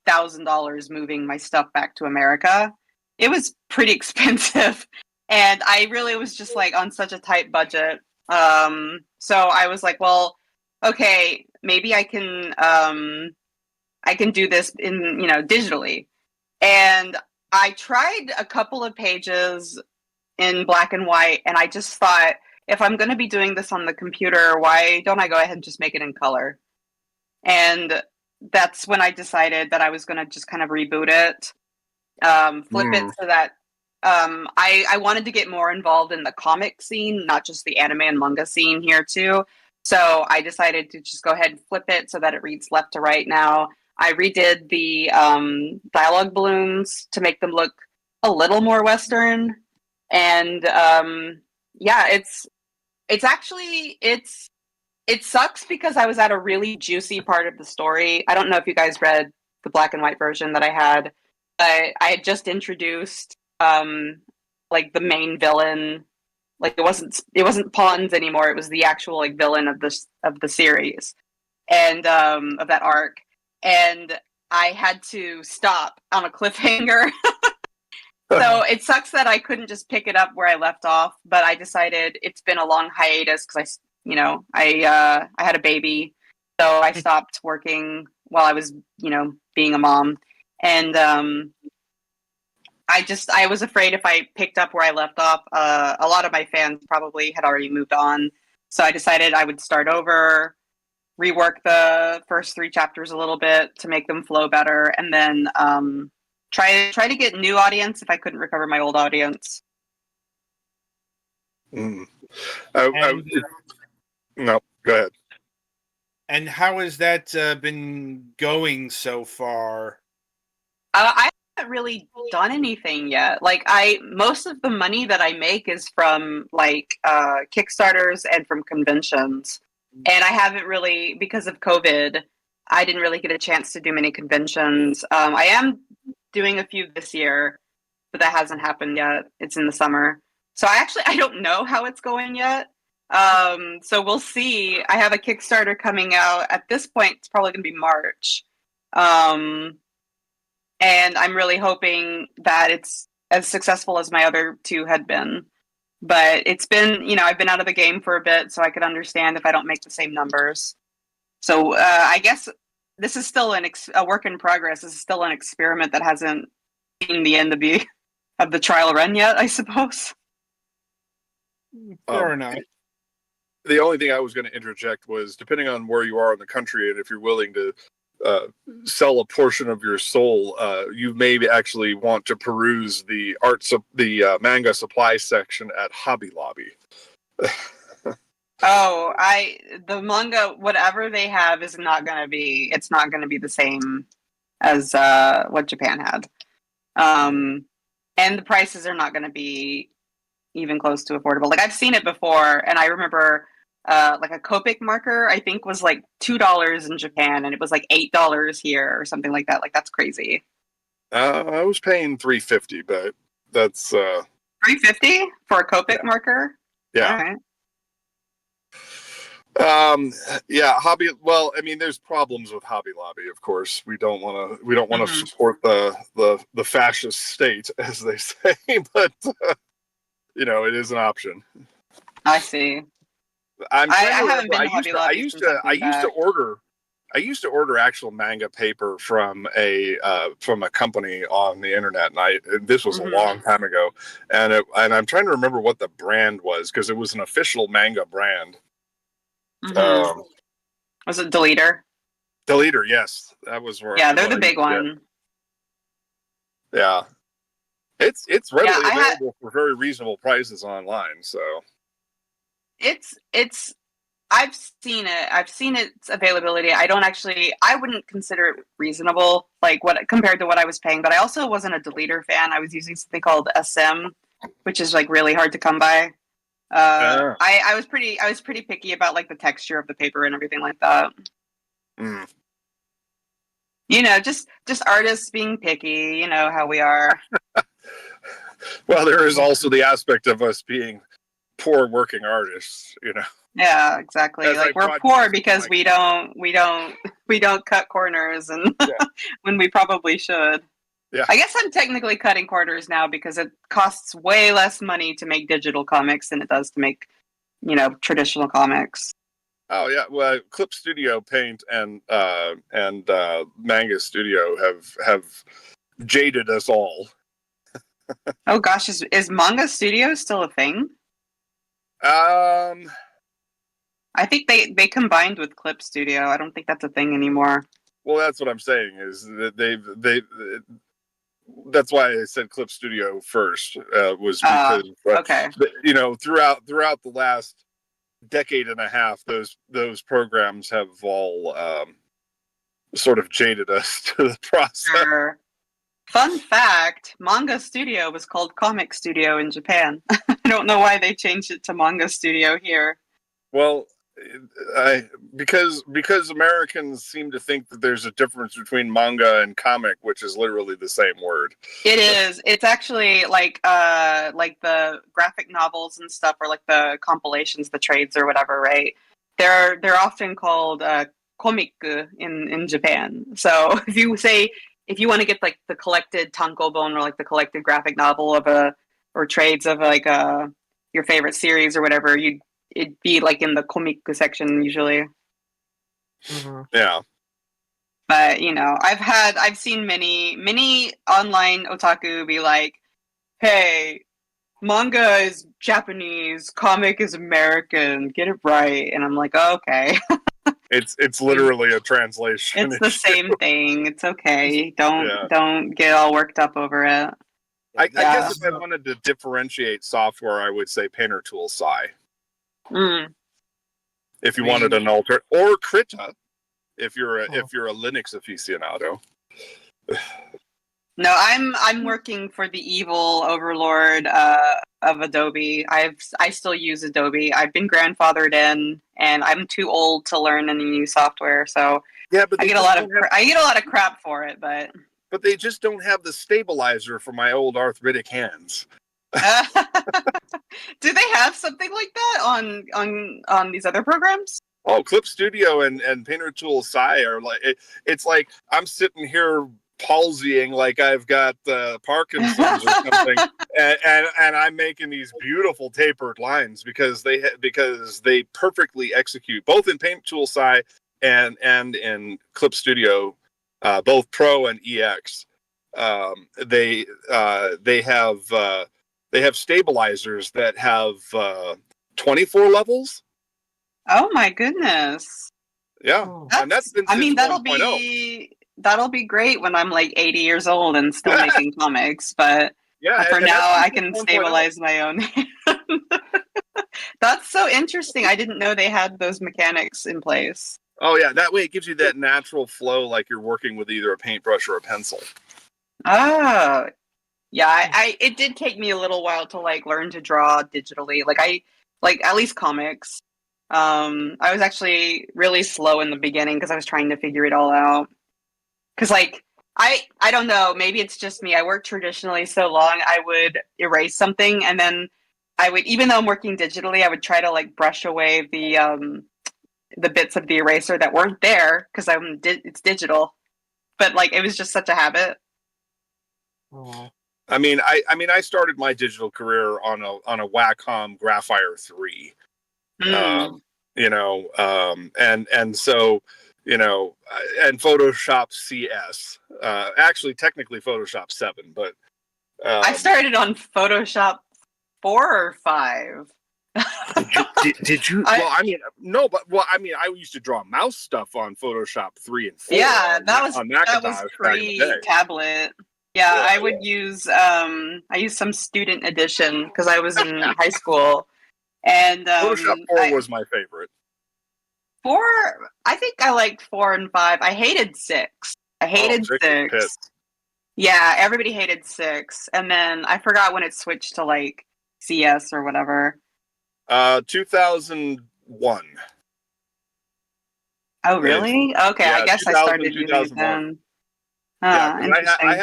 $8,000 moving my stuff back to America. It was pretty expensive, and I really was just like on such a tight budget. So I was like, well, okay, maybe I can do this in digitally. And I tried a couple of pages in black and white, and I just thought, if I'm going to be doing this on the computer, why don't I go ahead and just make it in color? And that's when I decided that I was going to just kind of reboot it, flip it so that I wanted to get more involved in the comic scene, not just the anime and manga scene here too. So I decided to just go ahead and flip it so that it reads left to right now. I redid the dialogue balloons to make them look a little more Western. And it sucks because I was at a really juicy part of the story. I don't know if you guys read the black and white version that I had, but I had just introduced like the main villain. Like it wasn't pawns anymore. It was the actual like villain of the series and of that arc. And I had to stop on a cliffhanger. So it sucks that I couldn't just pick it up where I left off, but I decided it's been a long hiatus because I had a baby, so I stopped working while I was, being a mom. And I was afraid if I picked up where I left off, a lot of my fans probably had already moved on. So I decided I would start over, rework the first 3 chapters a little bit to make them flow better, and then try to get new audience if I couldn't recover my old audience. No, go ahead. And how has that been going so far? I haven't really done anything yet. Like most of the money that I make is from like Kickstarters and from conventions. And I haven't really, because of COVID, I didn't really get a chance to do many conventions. I am doing a few this year, but that hasn't happened yet. It's in the summer. So I don't know how it's going yet. So we'll see. I have a Kickstarter coming out. At this point, it's probably going to be March. And I'm really hoping that it's as successful as my other 2 had been. But it's been, I've been out of the game for a bit, so I could understand if I don't make the same numbers. So I guess this is still a work in progress. This is still an experiment that hasn't seen the end of me. have the trial run yet, I suppose. Fair enough. The only thing I was going to interject was, depending on where you are in the country, and if you're willing to sell a portion of your soul, you may actually want to peruse the manga supply section at Hobby Lobby. The manga, whatever they have, is not going to be. It's not going to be the same as what Japan had, and the prices are not going to be even close to affordable. Like, I've seen it before, and I remember like a Copic marker, I think, was like $2 in Japan, and it was like $8 here or something like that. Like, that's crazy. I was paying $3.50, but that's $3.50 for a Copic marker. Yeah. All right. Hobby. Well, I mean, there's problems with Hobby Lobby. Of course, we don't want to support the fascist state, as they say, but it is an option. I see. I haven't been to Hobby Lobby. I used to order actual manga paper from a company on the internet, and this was a long time ago, and I'm trying to remember what the brand was, because it was an official manga brand. Was it Deleter? Deleter, yes, that was where. Yeah, they're the big one. Yeah, it's readily available for very reasonable prices online. So I've seen it. I've seen its availability. I wouldn't consider it reasonable, like compared to what I was paying. But I also wasn't a Deleter fan. I was using something called SM, which is like really hard to come by. I was pretty picky about like the texture of the paper and everything like that. Just artists being picky. You know how we are. Well, there is also the aspect of us being poor working artists. Yeah, exactly. Like, we're poor because we don't cut corners, and when we probably should. Yeah. I guess I'm technically cutting corners now because it costs way less money to make digital comics than it does to make, traditional comics. Oh yeah, well, Clip Studio Paint and Manga Studio have jaded us all. Oh gosh, is Manga Studio still a thing? I think they combined with Clip Studio. I don't think that's a thing anymore. Well, that's what I'm saying, is that that's why I said Clip Studio first, was because okay. Throughout the last decade and a half, those programs have all sort of jaded us to the process. Sure. Fun fact, Manga Studio was called Comic Studio in Japan. I don't know why they changed it to Manga Studio here. Well, because Americans seem to think that there's a difference between manga and comic, which is literally the same word. It is. It's actually like the graphic novels and stuff, or like the compilations, the trades or whatever, right? They're often called comic in Japan. So if you want to get like the collected tankobon, or like the collected graphic novel or trades of like your favorite series or whatever, it'd be like in the comic section usually. Yeah. But I've seen many online otaku be like, "Hey, manga is Japanese, comic is American, get it right." And I'm like, oh, okay. It's literally a translation. It's the same thing. It's okay. Don't get all worked up over it. I guess if I wanted to differentiate software, I would say Painter Tool Psi. If you wanted an alter, or Krita, if you're a Linux aficionado. No, I'm working for the evil overlord of Adobe. I still use Adobe. I've been grandfathered in, and I'm too old to learn any new software. So yeah, but I get a lot of crap for it. But they just don't have the stabilizer for my old arthritic hands. Do they have something like that on these other programs? Oh, Clip Studio and Painter Tool Psi are like, it's like I'm sitting here palsying like I've got Parkinson's or something, and I'm making these beautiful tapered lines because they perfectly execute both in Paint Tool Psi and in Clip Studio, both Pro and EX. they have stabilizers that have 24 levels. Oh my goodness. Yeah, and that's been since that'll 1.0. that'll be great when I'm like 80 years old and still making comics, but Yeah, for and now that's I been can since 1.0. stabilize my own hand. That's so interesting. I didn't know they had those mechanics in place. Oh yeah, that way it gives you that natural flow, like you're working with either a paintbrush or a pencil. Oh, yeah. I it did take me a little while to like learn to draw digitally. Like at least comics. I was actually really slow in the beginning because I was trying to figure it all out. Because like I don't know, maybe it's just me. I worked traditionally so long, I would erase something and then I would, even though I'm working digitally, I would try to like brush away the bits of the eraser that weren't there because it's digital. But like it was just such a habit. I mean, I started my digital career on a Wacom Graphire 3. And so, and Photoshop CS. Actually, technically Photoshop 7, but I started on Photoshop 4 or 5. Did you? I used to draw mouse stuff on Photoshop 3 and 4. Yeah, that was Macintosh back in the day. pre-tablet. Yeah, I would use I used some student edition because I was in high school, and Photoshop 4 was my favorite. 4. I think I liked 4 and 5. I hated 6. I hated 6. Yeah, everybody hated 6, and then I forgot when it switched to like CS or whatever. 2001. Oh, really? Okay, Yeah, I guess I started using it then. Yeah, I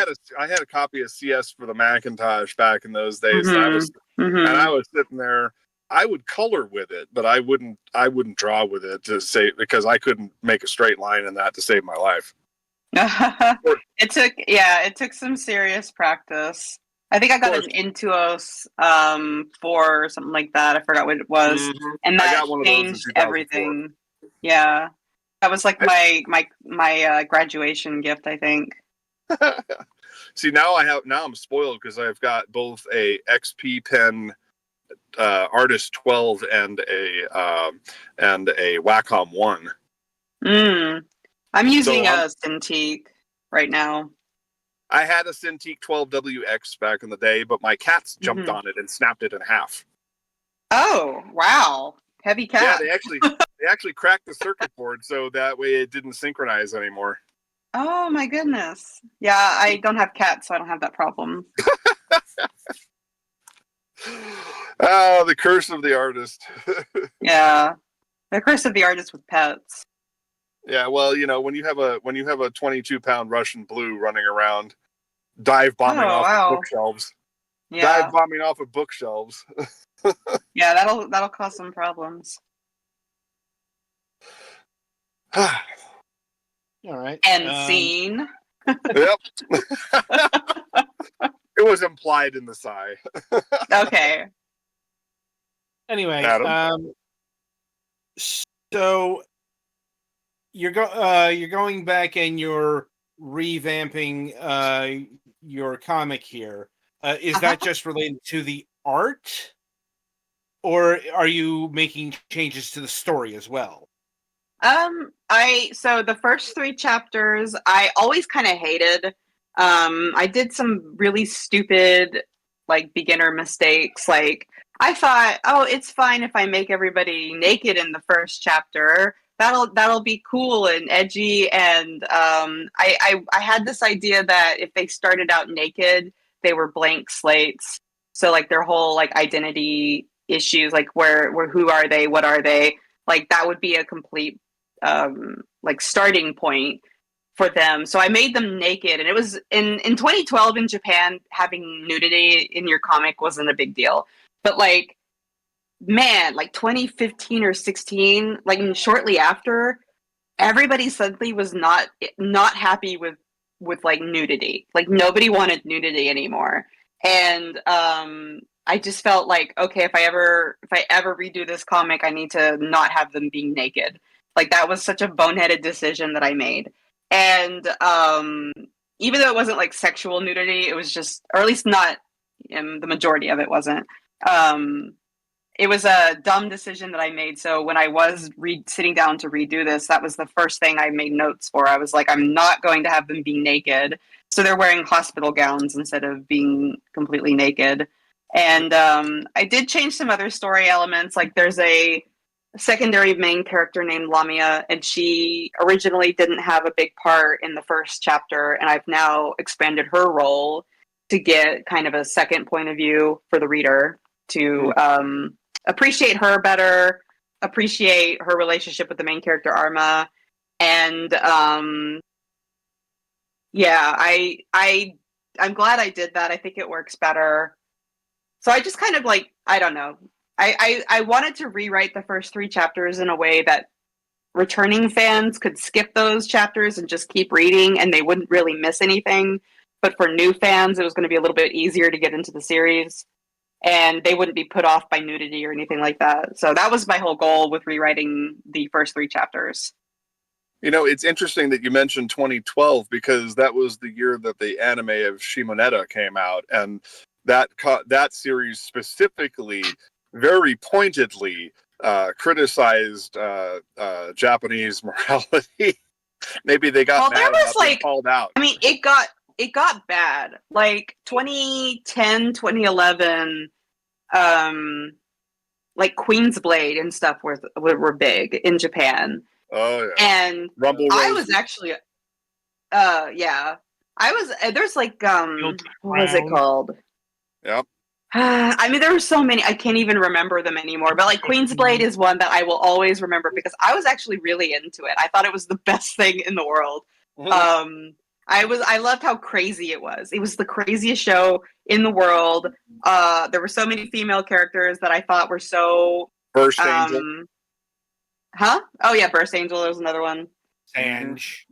had a copy of CS for the Macintosh back in those days, and I was sitting there. I would color with it, but I wouldn't draw with it because I couldn't make a straight line in that to save my life. It took some serious practice. I think I got an Intuos 4 or something like that. I forgot what it was, and that changed everything. Yeah, that was like my graduation gift, I think. See, now I'm spoiled because I've got both a XP Pen Artist 12 and a Wacom 1. I'm using a Cintiq right now. I had a Cintiq 12WX back in the day, but my cats jumped on it and snapped it in half. Oh, wow. Heavy cat. Yeah, they actually cracked the circuit board so that way it didn't synchronize anymore. Oh my goodness. Yeah, I don't have cats, so I don't have that problem. Oh, the curse of the artist. Yeah. The curse of the artist with pets. Yeah, well, when you have a 22-pound Russian blue running around, dive bombing off of bookshelves. Yeah. Dive bombing off of bookshelves. Yeah, that'll cause some problems. All right. End scene. Yep. It was implied in the sigh. Okay. Anyway, Adam? So you're going back and you're revamping your comic here. Is that just related to the art, or are you making changes to the story as well? So the first 3 chapters I always kind of hated. I did some really stupid like beginner mistakes. Like I thought, oh, it's fine if I make everybody naked in the first chapter. That'll be cool and edgy. And I had this idea that if they started out naked, they were blank slates. So like their whole like identity issues, like where who are they, what are they, like that would be a complete like starting point for them. So I made them naked, and it was in 2012 in Japan, having nudity in your comic wasn't a big deal. But like, man, like 2015 or 16, like shortly after, everybody suddenly was not happy with like nudity. Like nobody wanted nudity anymore. And I just felt like, okay, if I ever redo this comic, I need to not have them being naked. Like that was such a boneheaded decision that I made. And even though it wasn't like sexual nudity, it was just, or at least not, the majority of it wasn't. It was a dumb decision that I made. So when I was sitting down to redo this, that was the first thing I made notes for. I was like, I'm not going to have them be naked. So they're wearing hospital gowns instead of being completely naked. And I did change some other story elements. Like there's a secondary main character named Lamia, and she originally didn't have a big part in the first chapter. And I've now expanded her role to get kind of a second point of view for the reader to appreciate her better, appreciate her relationship with the main character Arma, and yeah, I'm glad I did that. I think it works better. So I just kind of like, I don't know. I wanted to rewrite the first 3 chapters in a way that returning fans could skip those chapters and just keep reading, and they wouldn't really miss anything. But for new fans, it was going to be a little bit easier to get into the series, and they wouldn't be put off by nudity or anything like that. So that was my whole goal with rewriting the first 3 chapters. You know, it's interesting that you mentioned 2012 because that was the year that the anime of Shimoneta came out, and that series specifically, very pointedly, criticized Japanese morality. Maybe they got mad about being called out. I mean, it got bad. Like 2010, 2011, like Queen's Blade and stuff were big in Japan. Oh yeah. And Rumble I Roses. was actually yeah. I was there's like what is it called? Yep. I mean, there were so many, I can't even remember them anymore. But like Queen's Blade is one that I will always remember because I was actually really into it. I thought it was the best thing in the world. I loved how crazy it was. It was the craziest show in the world. There were so many female characters that I thought were so Burst Angel. Huh? Oh yeah, Burst Angel was another one. Sange.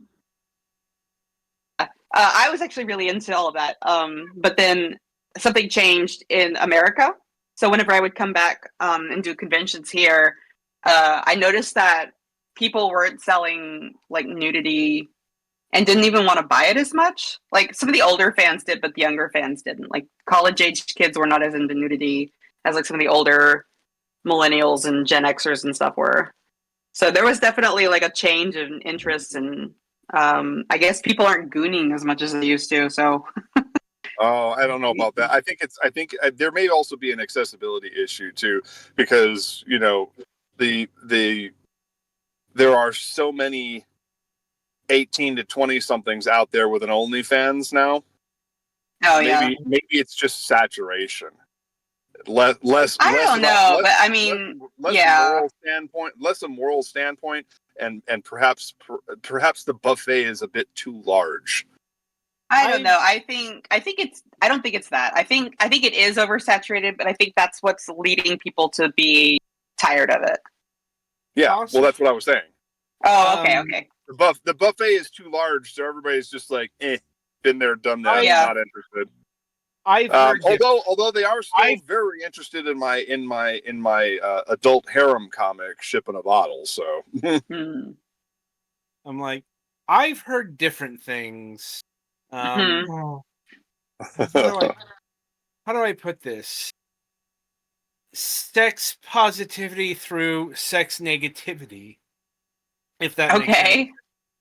I was actually really into all of that. But then something changed in America. So whenever I would come back and do conventions here, I noticed that people weren't selling like nudity and didn't even want to buy it as much. Like some of the older fans did, but the younger fans didn't. Like college age kids were not as into nudity as like some of the older millennials and Gen Xers and stuff were. So there was definitely like a change in interest, and I guess people aren't gooning as much as they used to. So. Oh, I don't know about that. I think there may also be an accessibility issue too, because you know there are so many 18 to 20 somethings out there with an OnlyFans now. Oh yeah. Maybe it's just saturation. Less. I don't know, but I mean, yeah. Less a moral standpoint, and perhaps the buffet is a bit too large. I don't know. I don't think it's that. I think it is oversaturated, but I think that's what's leading people to be tired of it. Yeah, well, that's what I was saying. Oh, okay. The buffet is too large, so everybody's just like, been there, done that, not interested. I've heard although they are still very interested in my adult harem comic, Ship in a Bottle. So I'm like, I've heard different things. How do I put this? Sex positivity through sex negativity. If that makes sense. Okay.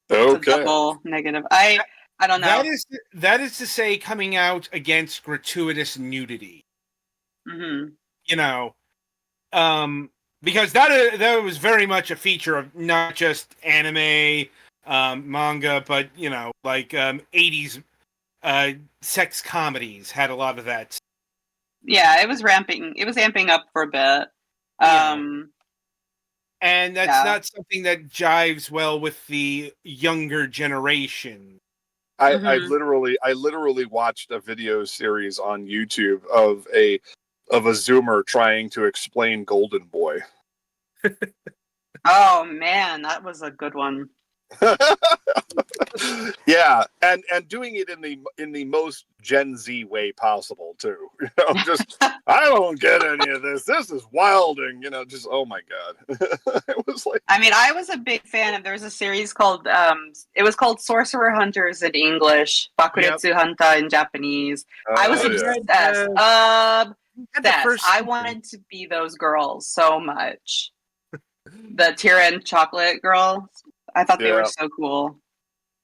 It's a double negative. I don't know. That is to say, coming out against gratuitous nudity. Mm-hmm. You know, because that was very much a feature of not just anime, manga, but you know, like 80s sex comedies had a lot of that. Yeah, it was amping up for a bit. And that's not something that jives well with the younger generation. I literally watched a video series on YouTube of a Zoomer trying to explain Golden Boy. Oh man, that was a good one. Yeah, and doing it in the most Gen Z way possible too. Just I don't get any of this. This is wilding. Just oh my god. It was like. I mean, I was a big fan of. There was a series called. It was called Sorcerer Hunters in English, Bakuretsu Hanta in Japanese. I was obsessed. I wanted to be those girls so much. The Tyrann chocolate girls. I thought they were so cool.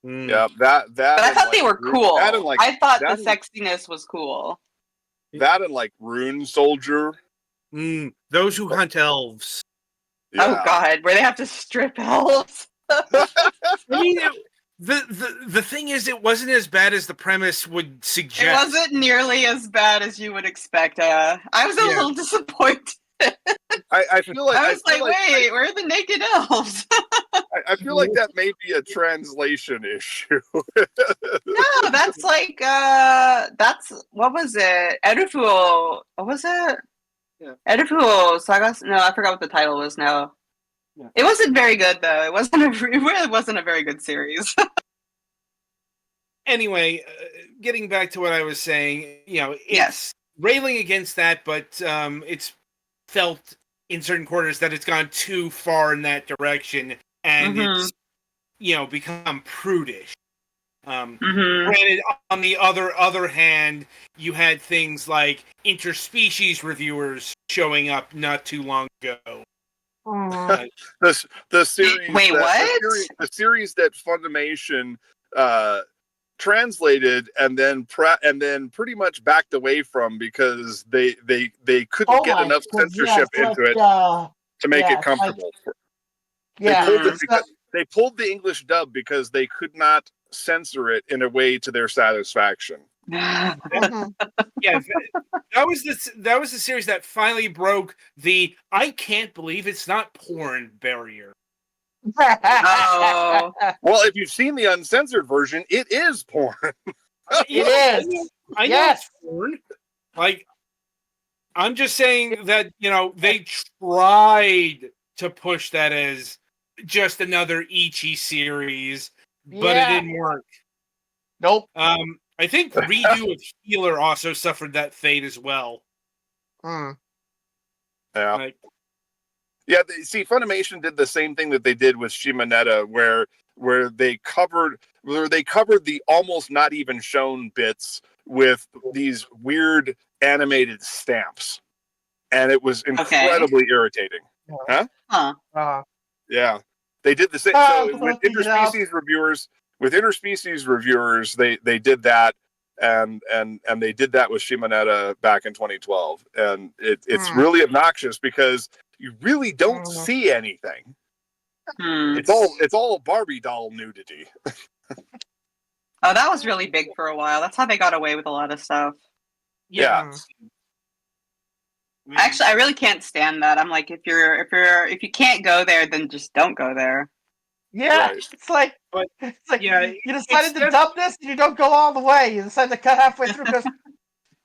Yeah, that. But I thought they were cool. I thought the sexiness was cool. That and like Rune Soldier. Those who hunt elves. Yeah. Oh God, where they have to strip elves. I mean, the thing is, it wasn't as bad as the premise would suggest. It wasn't nearly as bad as you would expect. I was a little disappointed. I feel like I was like, wait, where are the naked elves? I feel like that may be a translation issue. No, that's like what was it? Erufu. What was it? Yeah. Erufu Sagas. No, I forgot what the title was now. Yeah. It wasn't very good though. It really wasn't a very good series. Anyway, getting back to what I was saying, it's railing against that, but it's felt in certain quarters that it's gone too far in that direction, and it's become prudish. Granted, on the other hand, you had things like interspecies reviewers showing up not too long ago. The series. Wait, what? The series that Funimation translated and then pretty much backed away from because they couldn't get enough censorship into it to make it comfortable. They pulled the English dub because they could not censor it in a way to their satisfaction. Yeah, that was the series that finally broke the I can't believe it's not porn barrier. Oh. Well, if you've seen the uncensored version, it is porn. It is. I know it's porn. Like, I'm just saying that, they tried to push that as just another ecchi series, but it didn't work. Nope. I think Redo of Healer also suffered that fate as well. Yeah. Funimation did the same thing that they did with Shimonetta, where they covered the almost not even shown bits with these weird animated stamps, and it was incredibly irritating. Yeah, they did the same. So with interspecies reviewers, they did that, and they did that with Shimonetta back in 2012, and it's really obnoxious because you really don't see anything. It's all Barbie doll nudity. Oh, that was really big for a while. That's how they got away with a lot of stuff. Yeah. Actually, I really can't stand that. I'm like, if you can't go there, then just don't go there. Yeah, Right. it's like you decided to dub this, and you don't go all the way. You decide to cut halfway through because.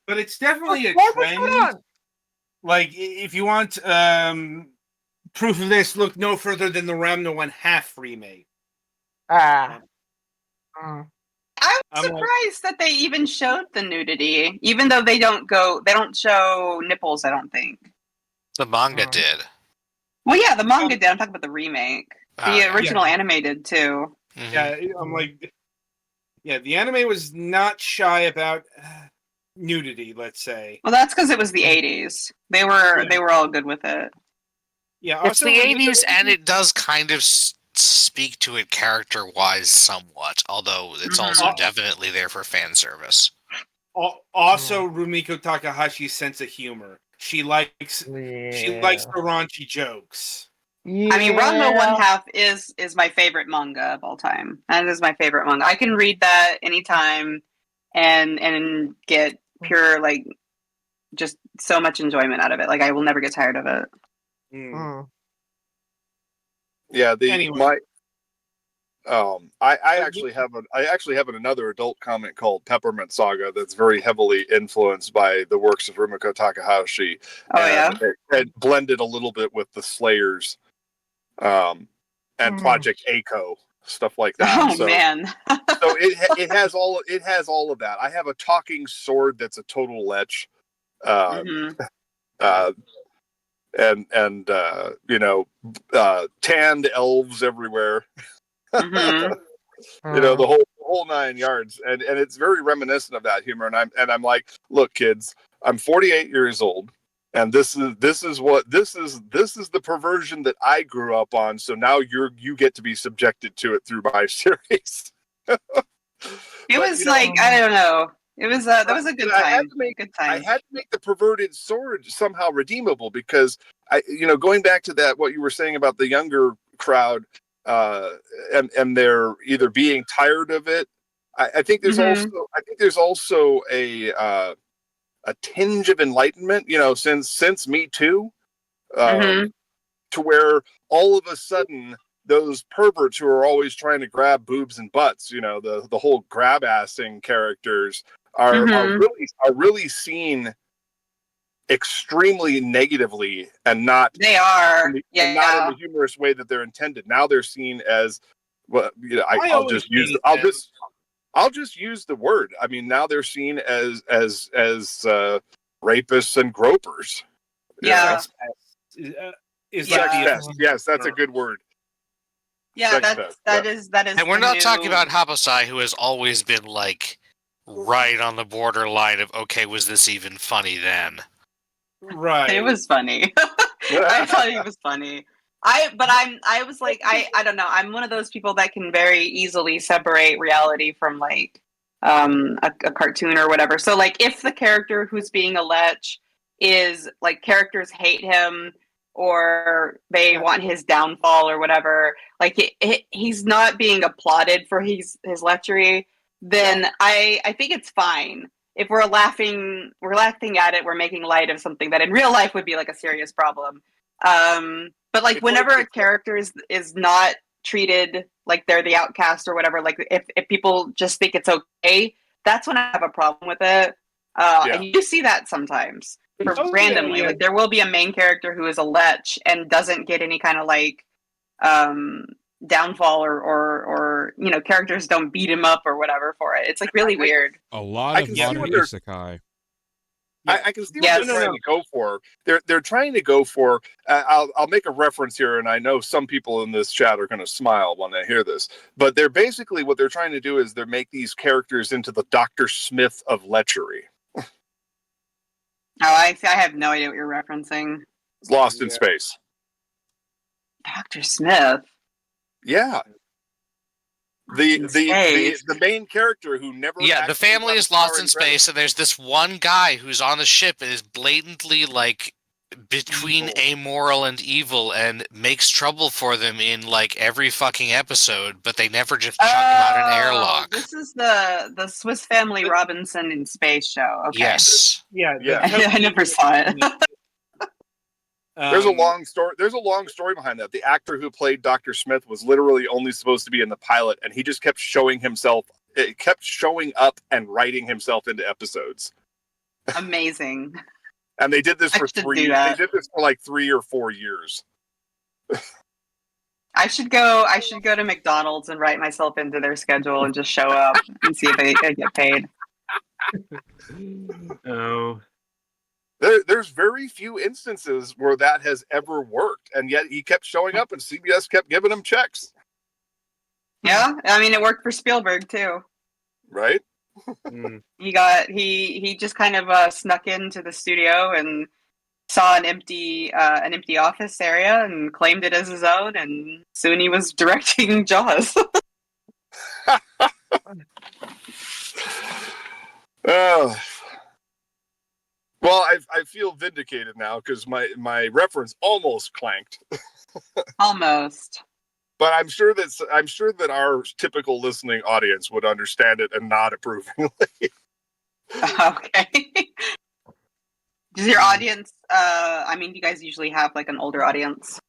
But it's definitely a What's trend. going on? Like, if you want proof of this, look no further than the Ramna 1/2 remake. I was surprised that they even showed the nudity, even though they don't show nipples, I don't think. The manga did. Well, yeah, the manga did. I'm talking about the remake. The original animated too. Yeah, I'm like, the anime was not shy about nudity, let's say. Well, that's because it was the 80s. They were all good with it. Yeah, it's the 80s, and it does kind of speak to it character-wise somewhat, although it's also definitely there for fan service. Also, Rumiko Takahashi's sense of humor. She likes the raunchy jokes. Yeah. I mean, Ranma 1/2 is my favorite manga of all time. That is my favorite manga. I can read that anytime and get pure, like, just so much enjoyment out of it. Like, I will never get tired of it. Yeah, anyway. I actually have another adult comic called Peppermint Saga that's very heavily influenced by the works of Rumiko Takahashi. And blended a little bit with the Slayers, and Project A-ko. stuff like that. Oh so, man. so it has all of that. I have a talking sword that's a total lech, Mhm. and tanned elves everywhere. Mhm. The whole 9 yards, and it's very reminiscent of that humor. And I'm like, look, kids, I'm 48 years old, and this is the perversion that I grew up on. So now you get to be subjected to it through my series. It was like, I don't know. It was that was a good I time. I had to make the perverted sword somehow redeemable, because going back to that, what you were saying about the younger crowd, and they're either being tired of it. I think there's also a tinge of enlightenment, since Me Too, Mhm. to where all of a sudden those perverts who are always trying to grab boobs and butts, the whole grab assing characters are Mhm. really seen extremely negatively, and not They are. and Yeah. not in the humorous way that they're intended. Now they're seen as, well, I'll always just use hate I'll just use the word. I mean, now they're seen as rapists and gropers. Yeah. Is Yeah. like Sex the fest. Yes, that's a good word. Yeah, Sex that fest, is that is And we're the not new... talking about Hapasai, who has always been like right on the borderline of, okay, was this even funny then? right. It was funny. I thought it was funny. I was like, I don't know. I'm one of those people that can very easily separate reality from like a cartoon or whatever. So like if the character who's being a lech is like, characters hate him or they want his downfall or whatever, like he's not being applauded for his lechery, then I think it's fine. If we're laughing at it, we're making light of something that in real life would be like a serious problem. But like, whenever a character is not treated like they're the outcast or whatever, like if people just think it's okay, that's when I have a problem with it. And you see that sometimes randomly. Like there will be a main character who is a lech and doesn't get any kind of like downfall or characters don't beat him up or whatever for it. It's like really weird. A lot of modern isekai. I can see what they're trying to go for. They're trying to go for. I'll make a reference here, and I know some people in this chat are going to smile when they hear this. But they're basically, what they're trying to do is they make these characters into the Dr. Smith of lechery. Oh, I have no idea what you're referencing. Lost in Space. Dr. Smith. Yeah. The main character who never... Yeah, the family is lost in space, and there's this one guy who's on the ship and is blatantly like between amoral and evil and makes trouble for them in like every fucking episode, but they never just chuck him out an airlock. This is the Swiss Family Robinson in Space show. Okay. Yes. Yeah. I never saw it. There's a long story. There's a long story behind that. The actor who played Dr. Smith was literally only supposed to be in the pilot, and he just kept showing up and writing himself into episodes. Amazing. And they did this for like 3 or 4 years. I should go to McDonald's and write myself into their schedule and just show up and see if I get paid. Oh. There's very few instances where that has ever worked, and yet he kept showing up, and CBS kept giving him checks. Yeah, I mean, it worked for Spielberg too. Right? He just kind of snuck into the studio and saw an empty office area and claimed it as his own, and soon he was directing Jaws. Oh. Well, I feel vindicated now because my reference almost clanked. Almost. But I'm sure that our typical listening audience would understand it and nod approvingly. Okay. Does your audience? I mean, you guys usually have like an older audience.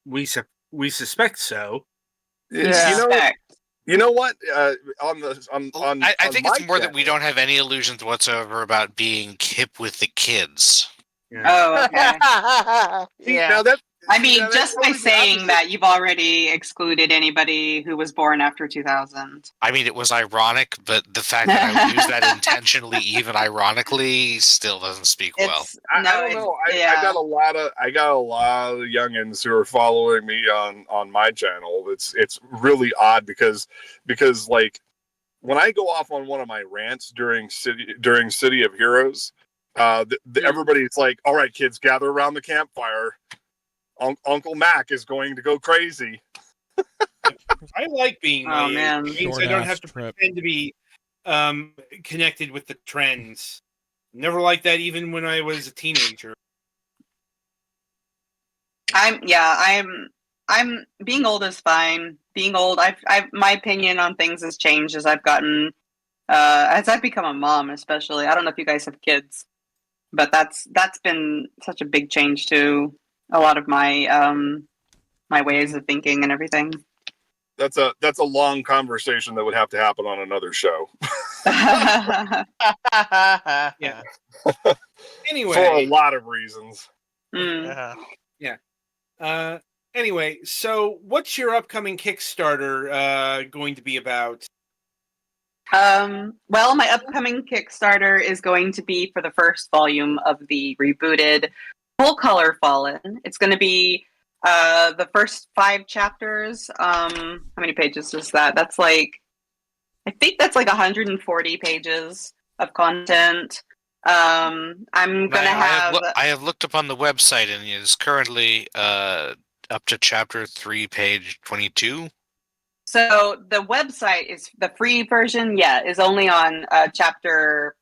We suspect so. Yeah. You know what? I think it's more that we don't have any illusions whatsoever about being hip with the kids. Yeah. Oh, okay. See, now I mean, Yeah, just by that's totally the saying opposite. that, you've already excluded anybody who was born after 2000. I mean, it was ironic, but the fact that I would use that intentionally, even ironically, still doesn't speak well. It's I no, don't know. I yeah. got a lot of youngins who are following me on my channel. It's really odd because like when I go off on one of my rants during City of Heroes, everybody's like, "All right, kids, gather around the campfire. Uncle Mac is going to go crazy." I like being my Oh, age. man. It means I don't have Short-ass to trip. pretend to be connected with the trends. Never liked that, even when I was a teenager. I'm being old is fine. Being old, I've my opinion on things has changed as I've gotten as I've become a mom, especially. I don't know if you guys have kids, but that's been such a big change to a lot of my my ways of thinking and everything. That's a long conversation that would have to happen on another show. Yeah. For a Anyway, lot of reasons. Mm. Anyway, so what's your upcoming Kickstarter going to be about? Well, my upcoming Kickstarter is going to be for the first volume of the rebooted Full Color Fallen. It's going to be the first 5 chapters. How many pages is that? That's like, I think that's like 140 pages of content. I'm going to have. I have looked up on the website, and it is currently up to chapter 3, page 22. So the website is the free version. Yeah, is only on chapter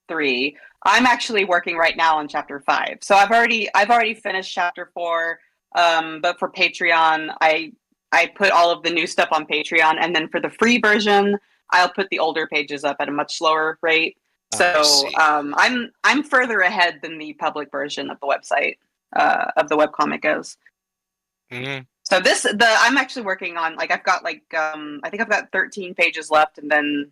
3. I'm actually working right now on chapter 5. So I've already finished chapter 4. But for Patreon, I put all of the new stuff on Patreon, and then for the free version, I'll put the older pages up at a much slower rate. So I'm further ahead than the public version of the website of the webcomic is. Mm-hmm. So I'm actually working on, like, I've got like I think I've got 13 pages left, and then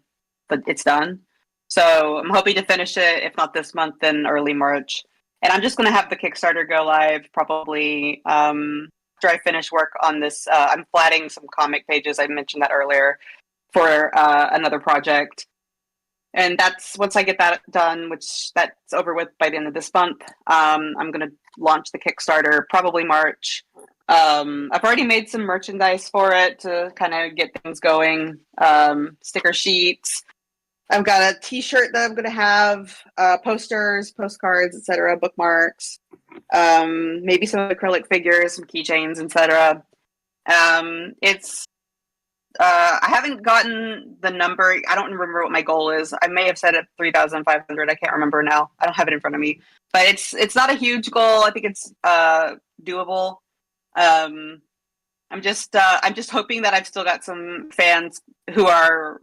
it's done. So I'm hoping to finish it, if not this month, then early March. And I'm just going to have the Kickstarter go live probably after I finish work on this. I'm flatting some comic pages. I mentioned that earlier for another project. And that's once I get that done, which that's over with by the end of this month. I'm going to launch the Kickstarter probably March. I've already made some merchandise for it to kind of get things going. Sticker sheets. I've got a T-shirt that I'm going to have, posters, postcards, etc., bookmarks, maybe some acrylic figures, some keychains, etc. I haven't gotten the number. I don't remember what my goal is. I may have set it 3,500. I can't remember now. I don't have it in front of me. But it's not a huge goal. I think it's doable. I'm just hoping that I've still got some fans who are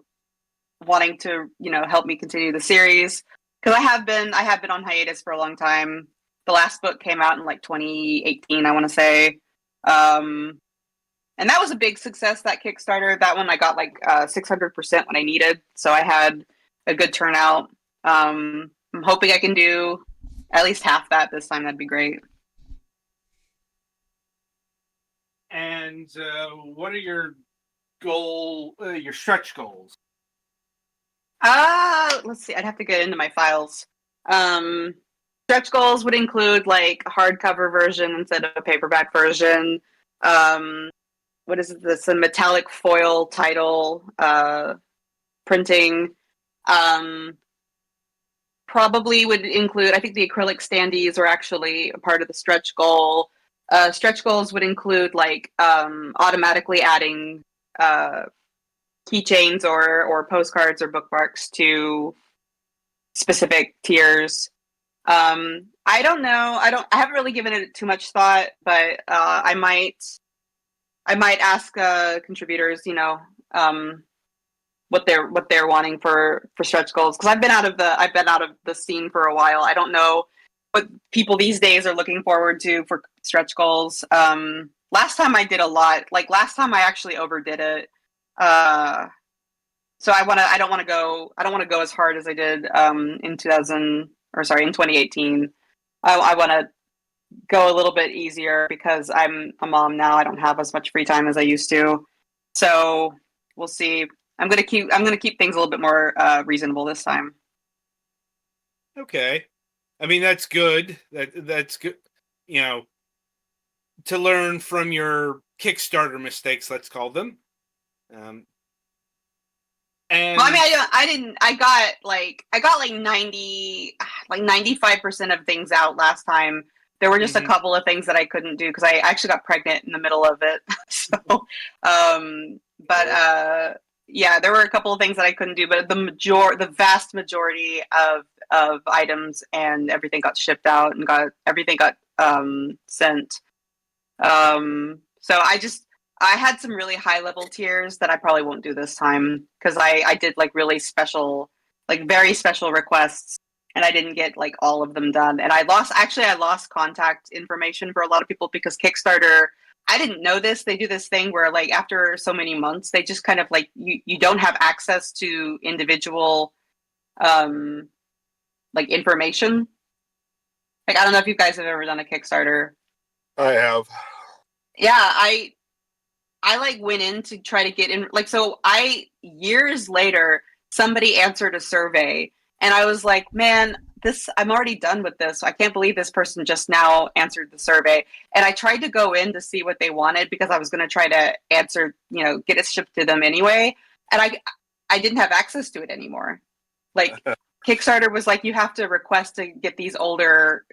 wanting to, help me continue the series, because I have been on hiatus for a long time. The last book came out in like 2018, I want to say. And that was a big success, that Kickstarter. That one I got like 600% when I needed. So I had a good turnout. I'm hoping I can do at least half that this time. That'd be great. And what are your your stretch goals? Let's see. I'd have to get into my files. Stretch goals would include like a hardcover version instead of a paperback version. What is this? A metallic foil title printing. Probably would include, I think the acrylic standees are actually a part of the stretch goal. Stretch goals would include like automatically adding keychains or postcards or bookmarks to specific tiers. I don't know. I haven't really given it too much thought, but I might ask contributors, what they're wanting for stretch goals, because I've been out of the scene for a while. I don't know what people these days are looking forward to for stretch goals. Last time I did a lot. Like last time I actually overdid it. So I don't want to go as hard as I did in 2018. I want to go a little bit easier because I'm a mom now. I don't have as much free time as I used to. So we'll see. I'm gonna keep things a little bit more reasonable this time. Okay. I mean, that's good. That's good. You know, to learn from your Kickstarter mistakes, let's call them. And Well, I mean, I didn't. I got like 95% of things out last time. There were just a couple of things that I couldn't do because I actually got pregnant in the middle of it. So, yeah, there were a couple of things that I couldn't do, but the vast majority of items and everything got shipped out and everything got sent. So I had some really high level tiers that I probably won't do this time because I did like really special, like very special requests, and I didn't get like all of them done. And I lost contact information for a lot of people because Kickstarter, I didn't know this. They do this thing where like after so many months, they just kind of like you don't have access to individual like information. Like I don't know if you guys have ever done a Kickstarter. I have. Yeah, I like went in to try to get in, like, so years later, somebody answered a survey and I was like, man, I'm already done with this. I can't believe this person just now answered the survey. And I tried to go in to see what they wanted because I was going to try to answer, get it shipped to them anyway. And I didn't have access to it anymore. Like Kickstarter was like, you have to request to get these older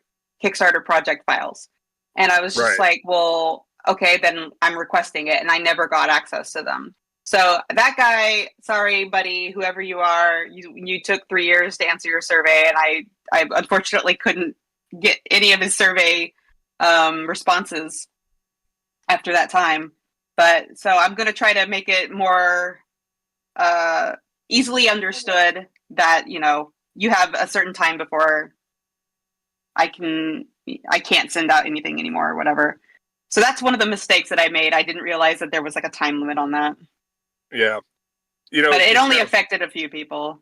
Kickstarter project files. And I was just like, well, okay, then I'm requesting it, and I never got access to them. So that guy, sorry, buddy, whoever you are, you took 3 years to answer your survey, and I unfortunately couldn't get any of his survey responses after that time. But so I'm going to try to make it more easily understood that you have a certain time before I can't send out anything anymore or whatever. So that's one of the mistakes that I made. I didn't realize that there was like a time limit on that. Yeah. But it only affected a few people.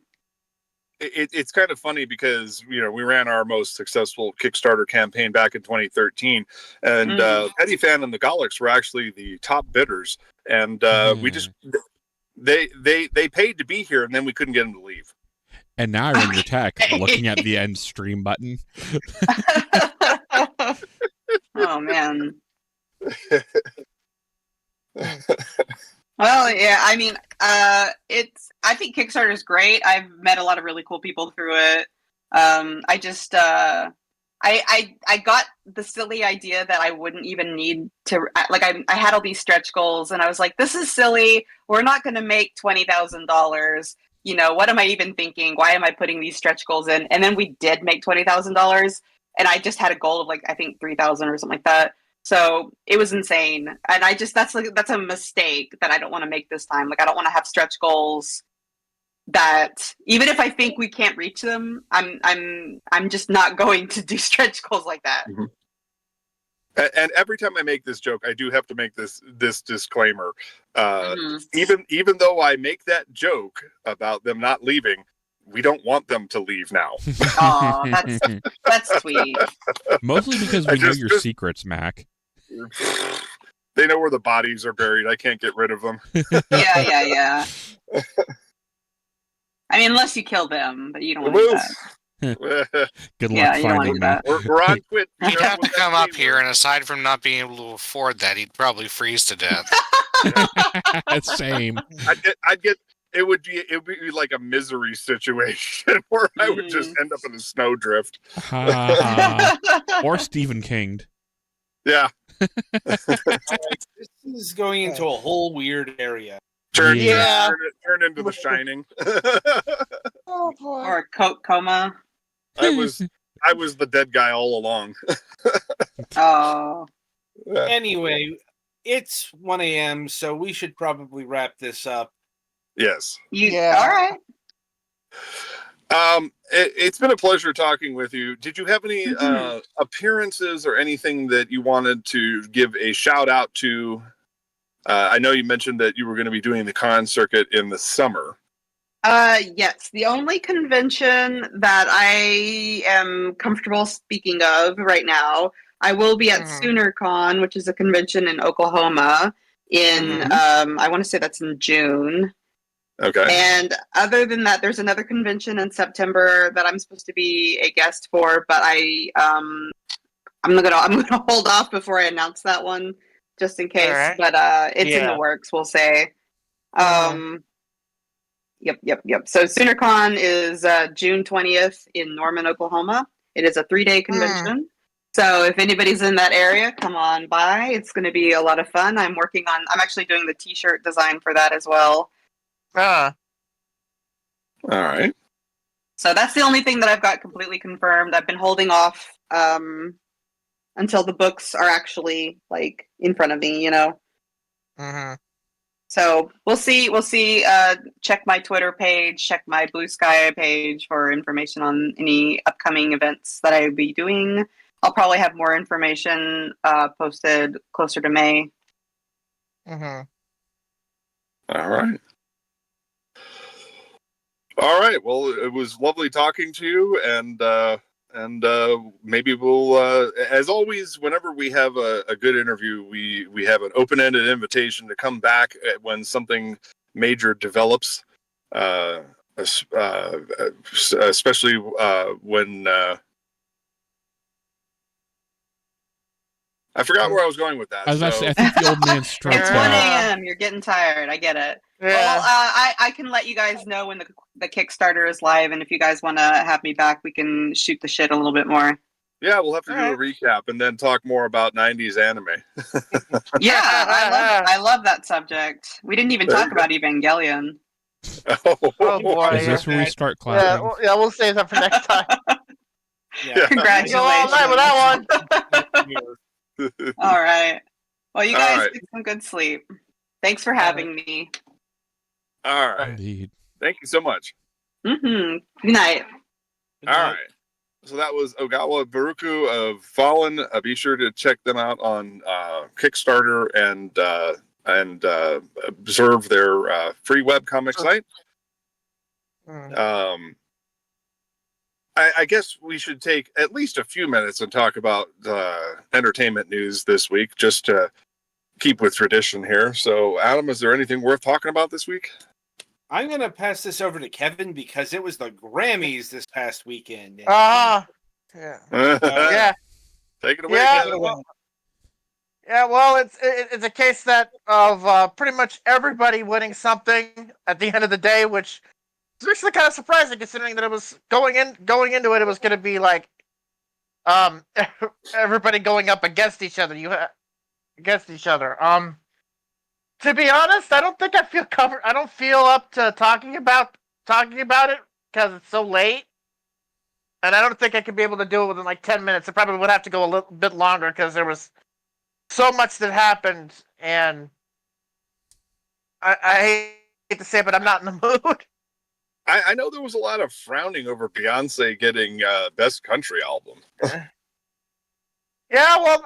It's kind of funny because, we ran our most successful Kickstarter campaign back in 2013, and Petty Fan and the Golics were actually the top bidders. And we just, they paid to be here, and then we couldn't get them to leave. And now I'm in your tech looking at the end stream button. Oh, man. Well, yeah, I mean, I think Kickstarter is great. I've met a lot of really cool people through it. I just, I got the silly idea that I wouldn't even need to, like, I had all these stretch goals, and I was like, this is silly. We're not going to make $20,000. What am I even thinking? Why am I putting these stretch goals in? And then we did make $20,000, and I just had a goal of like, I think 3,000 or something like that. So it was insane. And that's a mistake that I don't want to make this time. Like, I don't want to have stretch goals that even if I think we can't reach them, I'm just not going to do stretch goals like that. Mm-hmm. And every time I make this joke, I do have to make this disclaimer. Even though I make that joke about them not leaving, we don't want them to leave now. Oh, that's sweet. Mostly because we know your secrets, Mac. They know where the bodies are buried. I can't get rid of them. Yeah. I mean, unless you kill them, but you don't want to do that. Good luck finding them. We're on quit. He'd have to come up here, and aside from not being able to afford that, he'd probably freeze to death. Same. I'd get. It would be like a misery situation where I would just end up in a snowdrift. Or Stephen King'd. Yeah. This is going into a whole weird area. Turn into The Shining. Oh boy. Or coma. I was the dead guy all along. Oh. Anyway, it's 1 a.m., so we should probably wrap this up. Yes. All right. It's been a pleasure talking with you. Did you have any appearances or anything that you wanted to give a shout out to? I know you mentioned that you were going to be doing the con circuit in the summer. Yes. The only convention that I am comfortable speaking of right now I will be at Mhm. SoonerCon, which is a convention in Oklahoma in, I want to say that's in June. Okay. And other than that, there's another convention in September that I'm supposed to be a guest for, but I'm gonna hold off before I announce that one, just in case. Alright. But it's in the Yeah. works, we'll say. Mhm. Yep. So SoonerCon is June 20th in Norman, Oklahoma. It is a 3-day convention. So if anybody's in that area, come on by. It's going to be a lot of fun. I'm actually doing the t-shirt design for that as well. All right. So that's the only thing that I've got completely confirmed. I've been holding off until the books are actually like in front of me, Mhm. So we'll see. Check my Twitter page, check my Blue Sky page for information on any upcoming events that I'll be doing. I'll probably have more information posted closer to May. Mhm. All right. All right. Well, it was lovely talking to you, and maybe we'll, as always, whenever we have a good interview, we have an open-ended invitation to come back when something major develops, especially when I forgot where I was going with that. I was actually, I think the old man struck It's 1 back. a.m. You're getting tired. I get it. Yeah. Well, I can let you guys know when the Kickstarter is live, and if you guys want to have me back, we can shoot the shit a little bit more. Yeah, we'll have to do a Alright. recap and then talk more about 90s anime. Yeah, I love that subject. We didn't even There talk you go. about Evangelion. Oh boy. Is this where we start Yeah, clapping? we'll save that for next time. Yeah. Congratulations. Go all night with that one. All right. Well, you All guys right. get some good sleep. Thanks for having me. All right. Indeed. Thank you so much. Good night. All right. So that was Ogawa Burukku of Fallen. Be sure to check them out on Kickstarter and observe their free webcomic site. I guess we should take at least a few minutes and talk about entertainment news this week, just to keep with tradition here. So, Adam, is there anything worth talking about this week? I'm going to pass this over to Kevin because it was the Grammys this past weekend. Yeah. Yeah. Take it away. Yeah. Kevin. Yeah, well, it's a case of pretty much everybody winning something at the end of the day, which is actually kind of surprising considering that it was going into it was going to be like everybody going up against each other. To be honest, I don't think I feel covered. I don't feel up to talking about it because it's so late, and I don't think I could be able to do it within like 10 minutes. It probably would have to go a little bit longer because there was so much that happened, and I hate to say it, but I'm not in the mood. I know there was a lot of frowning over Beyonce getting Best Country Album. Yeah, well,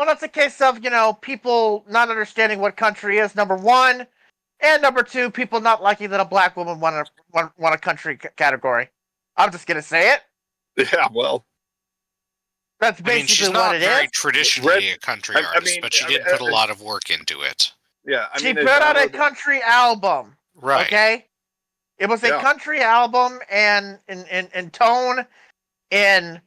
that's a case of people not understanding what country is. Number one, and number two, people not liking that a black woman won a country category. I'm just gonna say it. Yeah, well, That's basically she's what not it very is. traditionally a country artist, but she did put a lot of work into it. Yeah, she put out a country album. Right. Okay. It was a country album, and in tone, in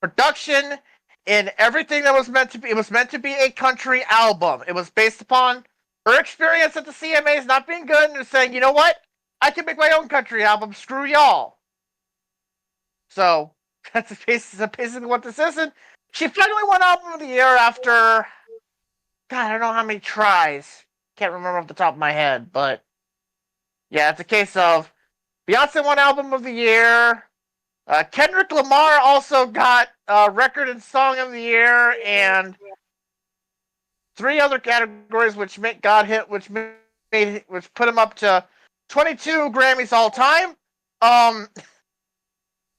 production, in everything that was meant to be. It was meant to be a country album. It was based upon her experience at the CMAs not being good and saying, you know what? I can make my own country album. Screw y'all. So that's basically what this is. And she finally won Album of the Year after, God, I don't know how many tries. Can't remember off the top of my head, but yeah, it's a case of Beyonce won Album of the Year. Kendrick Lamar also got Record and Song of the Year, and 3 other categories, which put him up to 22 Grammys all time.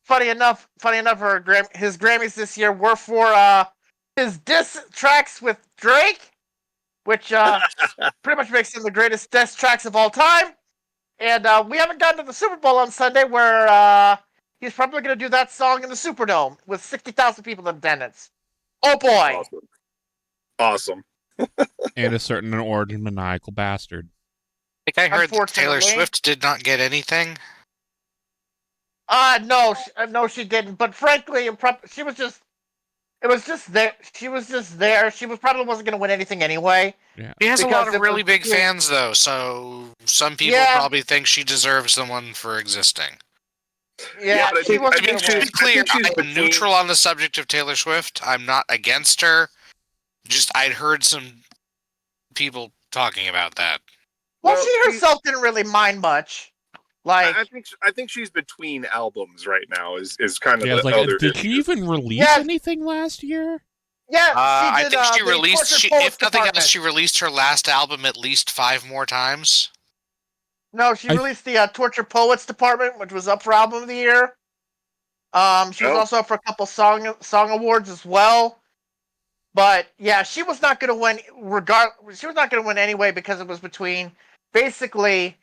Funny enough, his Grammys this year were for his diss tracks with Drake, which pretty much makes him the greatest diss tracks of all time. And we haven't gotten to the Super Bowl on Sunday, where he's probably going to do that song in the Superdome with 60,000 people in attendance. Oh boy. Awesome. And a certain origin maniacal bastard. I think I heard that Taylor Unfortunately. Swift did not get anything. No, she didn't. But frankly, she was just. It was just there. She was just there. She probably wasn't going to win anything anyway. She has a Because lot it of really was big between- fans, though, so some people Yeah. probably think she deserves the one for existing. Yeah, but I she think- wasn't I going think to win. To be clear, I think she's I'm between- neutral on the subject of Taylor Swift. I'm not against her. Just I'd heard some people talking about that. Well, Well, she herself didn't really mind much. Like, I think she's between albums right now. Is kind of Yeah, I was the like, other did she issue. even release Yes. anything last year? yeah, I she did. think she the released, Tortured if Poets nothing else, Department. she released her last album at least 5 more times. No, she I- released the Tortured Poets Department, which was up for Album of the Year. She was Oh. also up for a couple song awards as well. But yeah, she was not going to win. She was not going to win anyway because it was between basically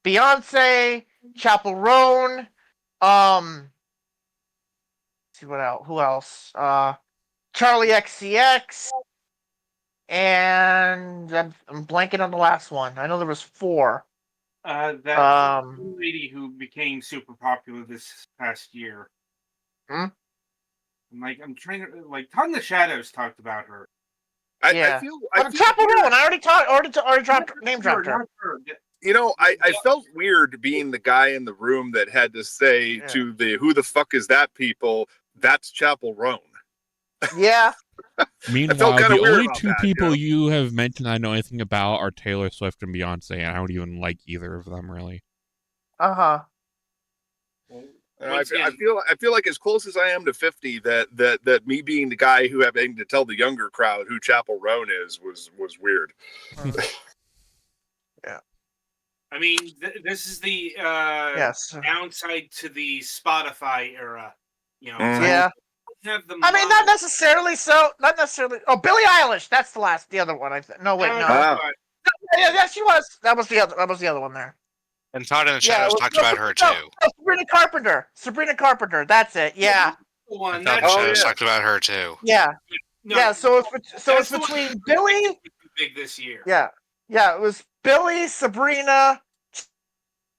Beyonce, Chappell Roan, see what else? Who else? Charlie XCX, and I'm blanking on the last one. I know there was 4. That lady who became super popular this past year. Hmm? I'm trying to Ton the Shadows talked about her. I Yeah. feel Chappell weird. Roan. I already dropped name dropped her. Not her. You know, I felt weird being the guy in the room that had to say Yeah. to the "Who the fuck is that?" people, "That's Chappell Roan." Yeah. Meanwhile, kinda the weird only about 2 that, people you you have mentioned I know anything about are Taylor Swift and Beyonce, and I don't even like either of them, really. Uh-huh. I feel like as close as I am to 50, that me being the guy who having to tell the younger crowd who Chappell Roan is was weird. I mean, this is the Yes. downside to the Spotify era. You know, Mhm. Yeah. have the I mean, not necessarily so. Not necessarily. Oh, Billie Eilish. That's the other one. No, wait, no. Ah. Yeah, she was. That was the other one there. And Todd in the Yeah, Shadows well, talked no, about her, no, too. no, Sabrina Carpenter. Sabrina Carpenter. That's it. Yeah. one. And Todd in That's the Oh, Shadows yeah. talked about her, too. Yeah. no, Yeah. So it's that's the one between that Billy. big this year. Yeah. Yeah. It was Billy, Sabrina,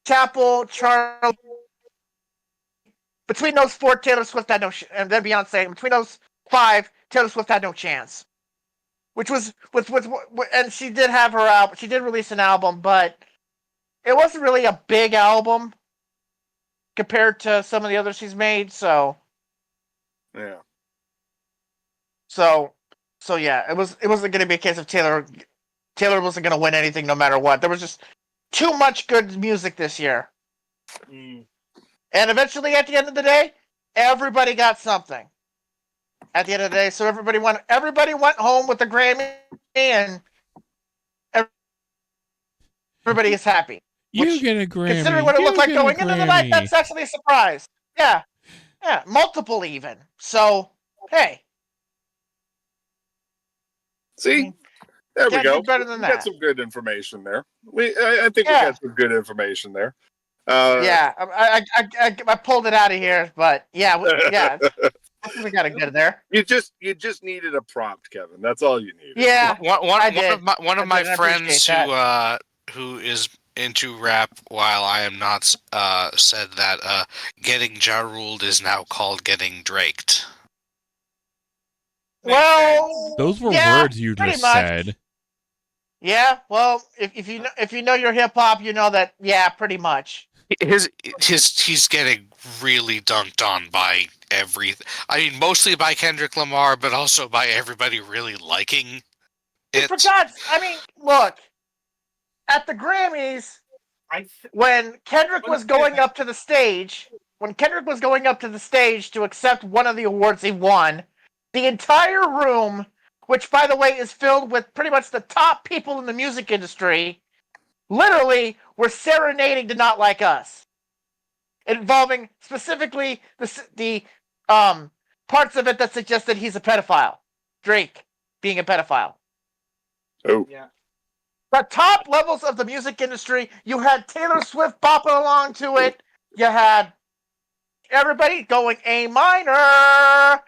Chappell, Charlie. Between those 4, Taylor Swift had no, and then Beyonce. Between those 5, Taylor Swift had no chance. Which was and she did have her album. She did release an album, but it wasn't really a big album compared to some of the others she's made. So Yeah. yeah, it wasn't going to be a case of Taylor wasn't going to win anything no matter what. There was just too much good music this year. Mm. And eventually, at the end of the day, everybody got something. At the end of the day, so everybody went home with the Grammy, and everybody is happy. You get a Grammy. Considering what it looked you like get a going into the night, Grammy. that's actually a surprise. Yeah, multiple even. So hey, See, there we can't go. do better than We got that. some good information there. I think we Yeah. got some good information there. Yeah, I pulled it out of here, but yeah. I think we got it good there. You just needed a prompt, Kevin. That's all you needed. Yeah, One of my I friends appreciate who is into rap, while I am not, said that getting Ja Ruled is now called getting draked. well, Those were yeah, words you pretty just much. said. Yeah, well, if you know your hip hop, you know that. Yeah, pretty much. He's getting really dunked on by mostly by Kendrick Lamar, but also by everybody really liking it. For God's, I mean, look, at the Grammys, when Kendrick was going up to the stage, to accept one of the awards he won, the entire room, which by the way is filled with pretty much the top people in the music industry, literally were serenading to Not Like Us, involving specifically the parts of it that suggested he's a pedophile, Drake being a pedophile. Oh, Yeah. The top levels of the music industry, you had Taylor Swift bopping along to it. You had everybody going A minor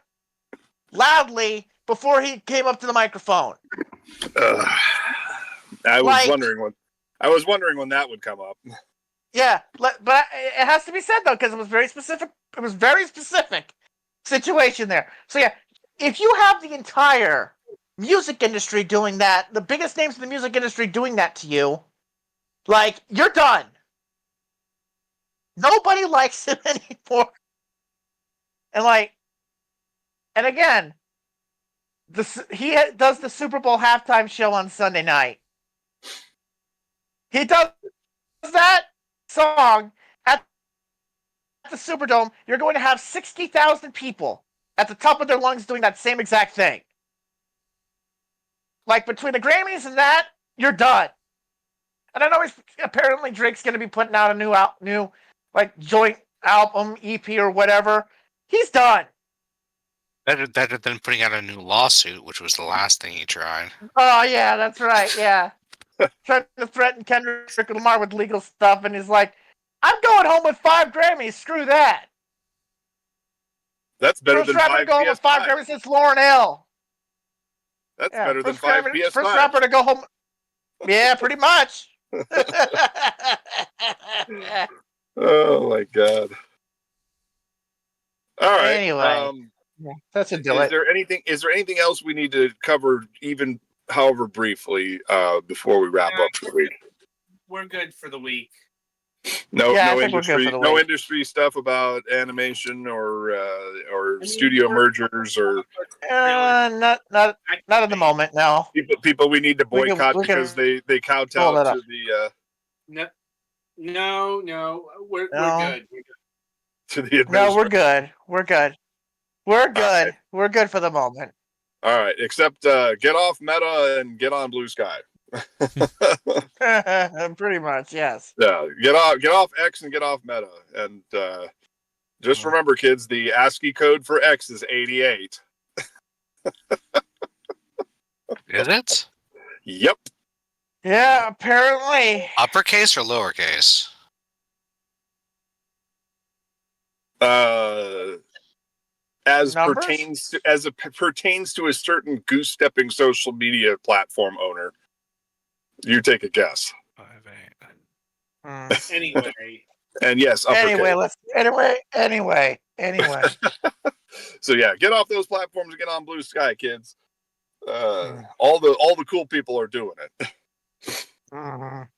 loudly before he came up to the microphone. I was Like- wondering when that would come up. Yeah, but it has to be said though, because it was very specific. It was very specific situation there. So yeah, if you have the entire music industry doing that, the biggest names in the music industry doing that to you, like, you're done. Nobody likes him anymore. And again, he does the Super Bowl halftime show on Sunday night. He does that song at the Superdome. You're going to have 60,000 people at the top of their lungs doing that same exact thing. Like, between the Grammys and that, you're done. And I know apparently Drake's going to be putting out a new like joint album, EP or whatever. He's done. Better than putting out a new lawsuit, which was the last thing he tried. Oh yeah, that's right. Yeah, trying to threaten Kendrick Lamar with legal stuff, and he's like, "I'm going home with 5 Grammys. Screw that." That's better First than rapper 5 to go home with 5 PS5. Grammys since Lauren Hill. That's Yeah, better than first 5 rapper, PS5. First rapper to go home. Yeah, pretty much. Oh my god. All right. Anyway. That should do Is it. there anything else we need to cover, even however briefly, before we wrap up for the week? We're good for the week. No Yeah, I think we're good industry, for the no week. industry stuff about animation or studio mergers or Not at the moment. No. people we need to We can- boycott we can because they kowtow pull that to up. the No, we're No. good. to the No, we're administration. good. We're good. We're good. right. We're good for the moment. All right, except get off Meta and get on Blue Sky. Pretty much, yes. Yeah, get off X and get off Meta. And just remember, kids, the ASCII code for X is 88. Is it? Yep. Yeah, apparently. Uppercase or lowercase? As Numbers? pertains to a certain goose-stepping social media platform owner. You take a guess. 5, 8. Hmm. Anyway, And yes, uppercase. Anyway. So yeah, get off those platforms and get on Blue Sky, kids. All the cool people are doing it. Mhm.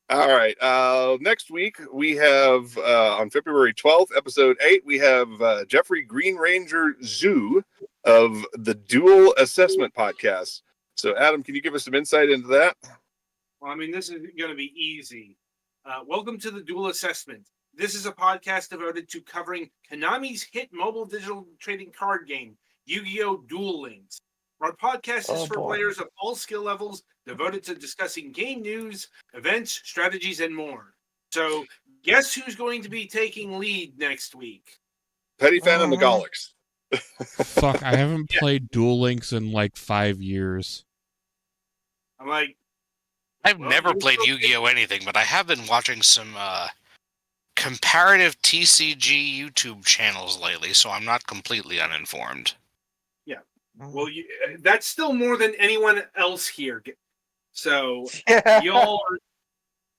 All right. Next week we have on February 12th, episode 8, we have Jeffrey Green Ranger Zoo of the Dual Assessment Podcast. So Adam, can you give us some insight into that? well, I mean, this is going to be easy. Welcome to the Dual Assessment. This is a podcast devoted to covering Konami's hit mobile digital trading card game, Yu-Gi-Oh! Duel Links. Our podcast is Oh, for boy. players of all skill levels, devoted to discussing game news, events, strategies, and more. So, guess who's going to be taking lead next week? Petty Fan and the Golics. Fuck, I haven't played Duel Links in like 5 years. I'm like, I've Well, never you're played still- Yu-Gi-Oh! Anything, but I have been watching some comparative TCG YouTube channels lately, so I'm not completely uninformed. well, that's still more than anyone else here. So, Yeah. y'all are,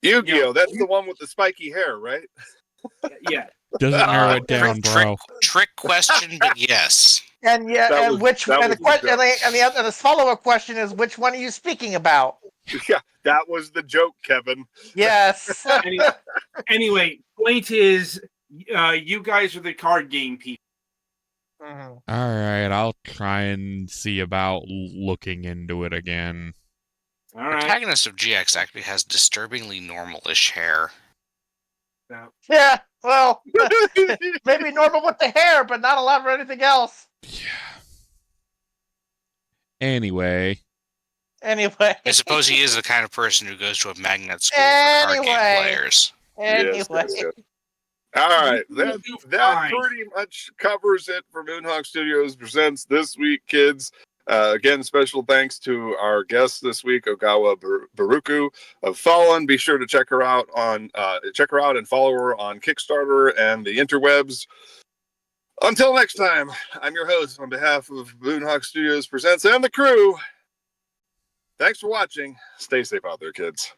Yu-Gi-Oh! That's the one with the spiky hair, right? yeah. Doesn't narrow it down, bro. Trick question, but yes. And That and was the question joke. and the follow-up question is, which one are you speaking about? Yeah, that was the joke, Kevin. Yes. Anyway, point is, you guys are the card game people. Mhm. All right, I'll try and see about looking into it again. All right. Protagonist of GX actually has disturbingly normal-ish hair. Yeah. Well, maybe normal with the hair, but not a lot of anything else. Yeah. Anyway, Anyway. I suppose he is the kind of person who goes to a magnet school for card game Anyway. players. Yes, Anyway. yes, yes. All right, You do that fine. pretty much covers it for Moonhawk Studios Presents this week, kids. Again, special thanks to our guest this week, Ogawa Burukku of Fallen. Be sure to check her out and follow her on Kickstarter and the interwebs. Until next time, I'm your host on behalf of Moonhawk Studios Presents and the crew. Thanks for watching. Stay safe out there, kids.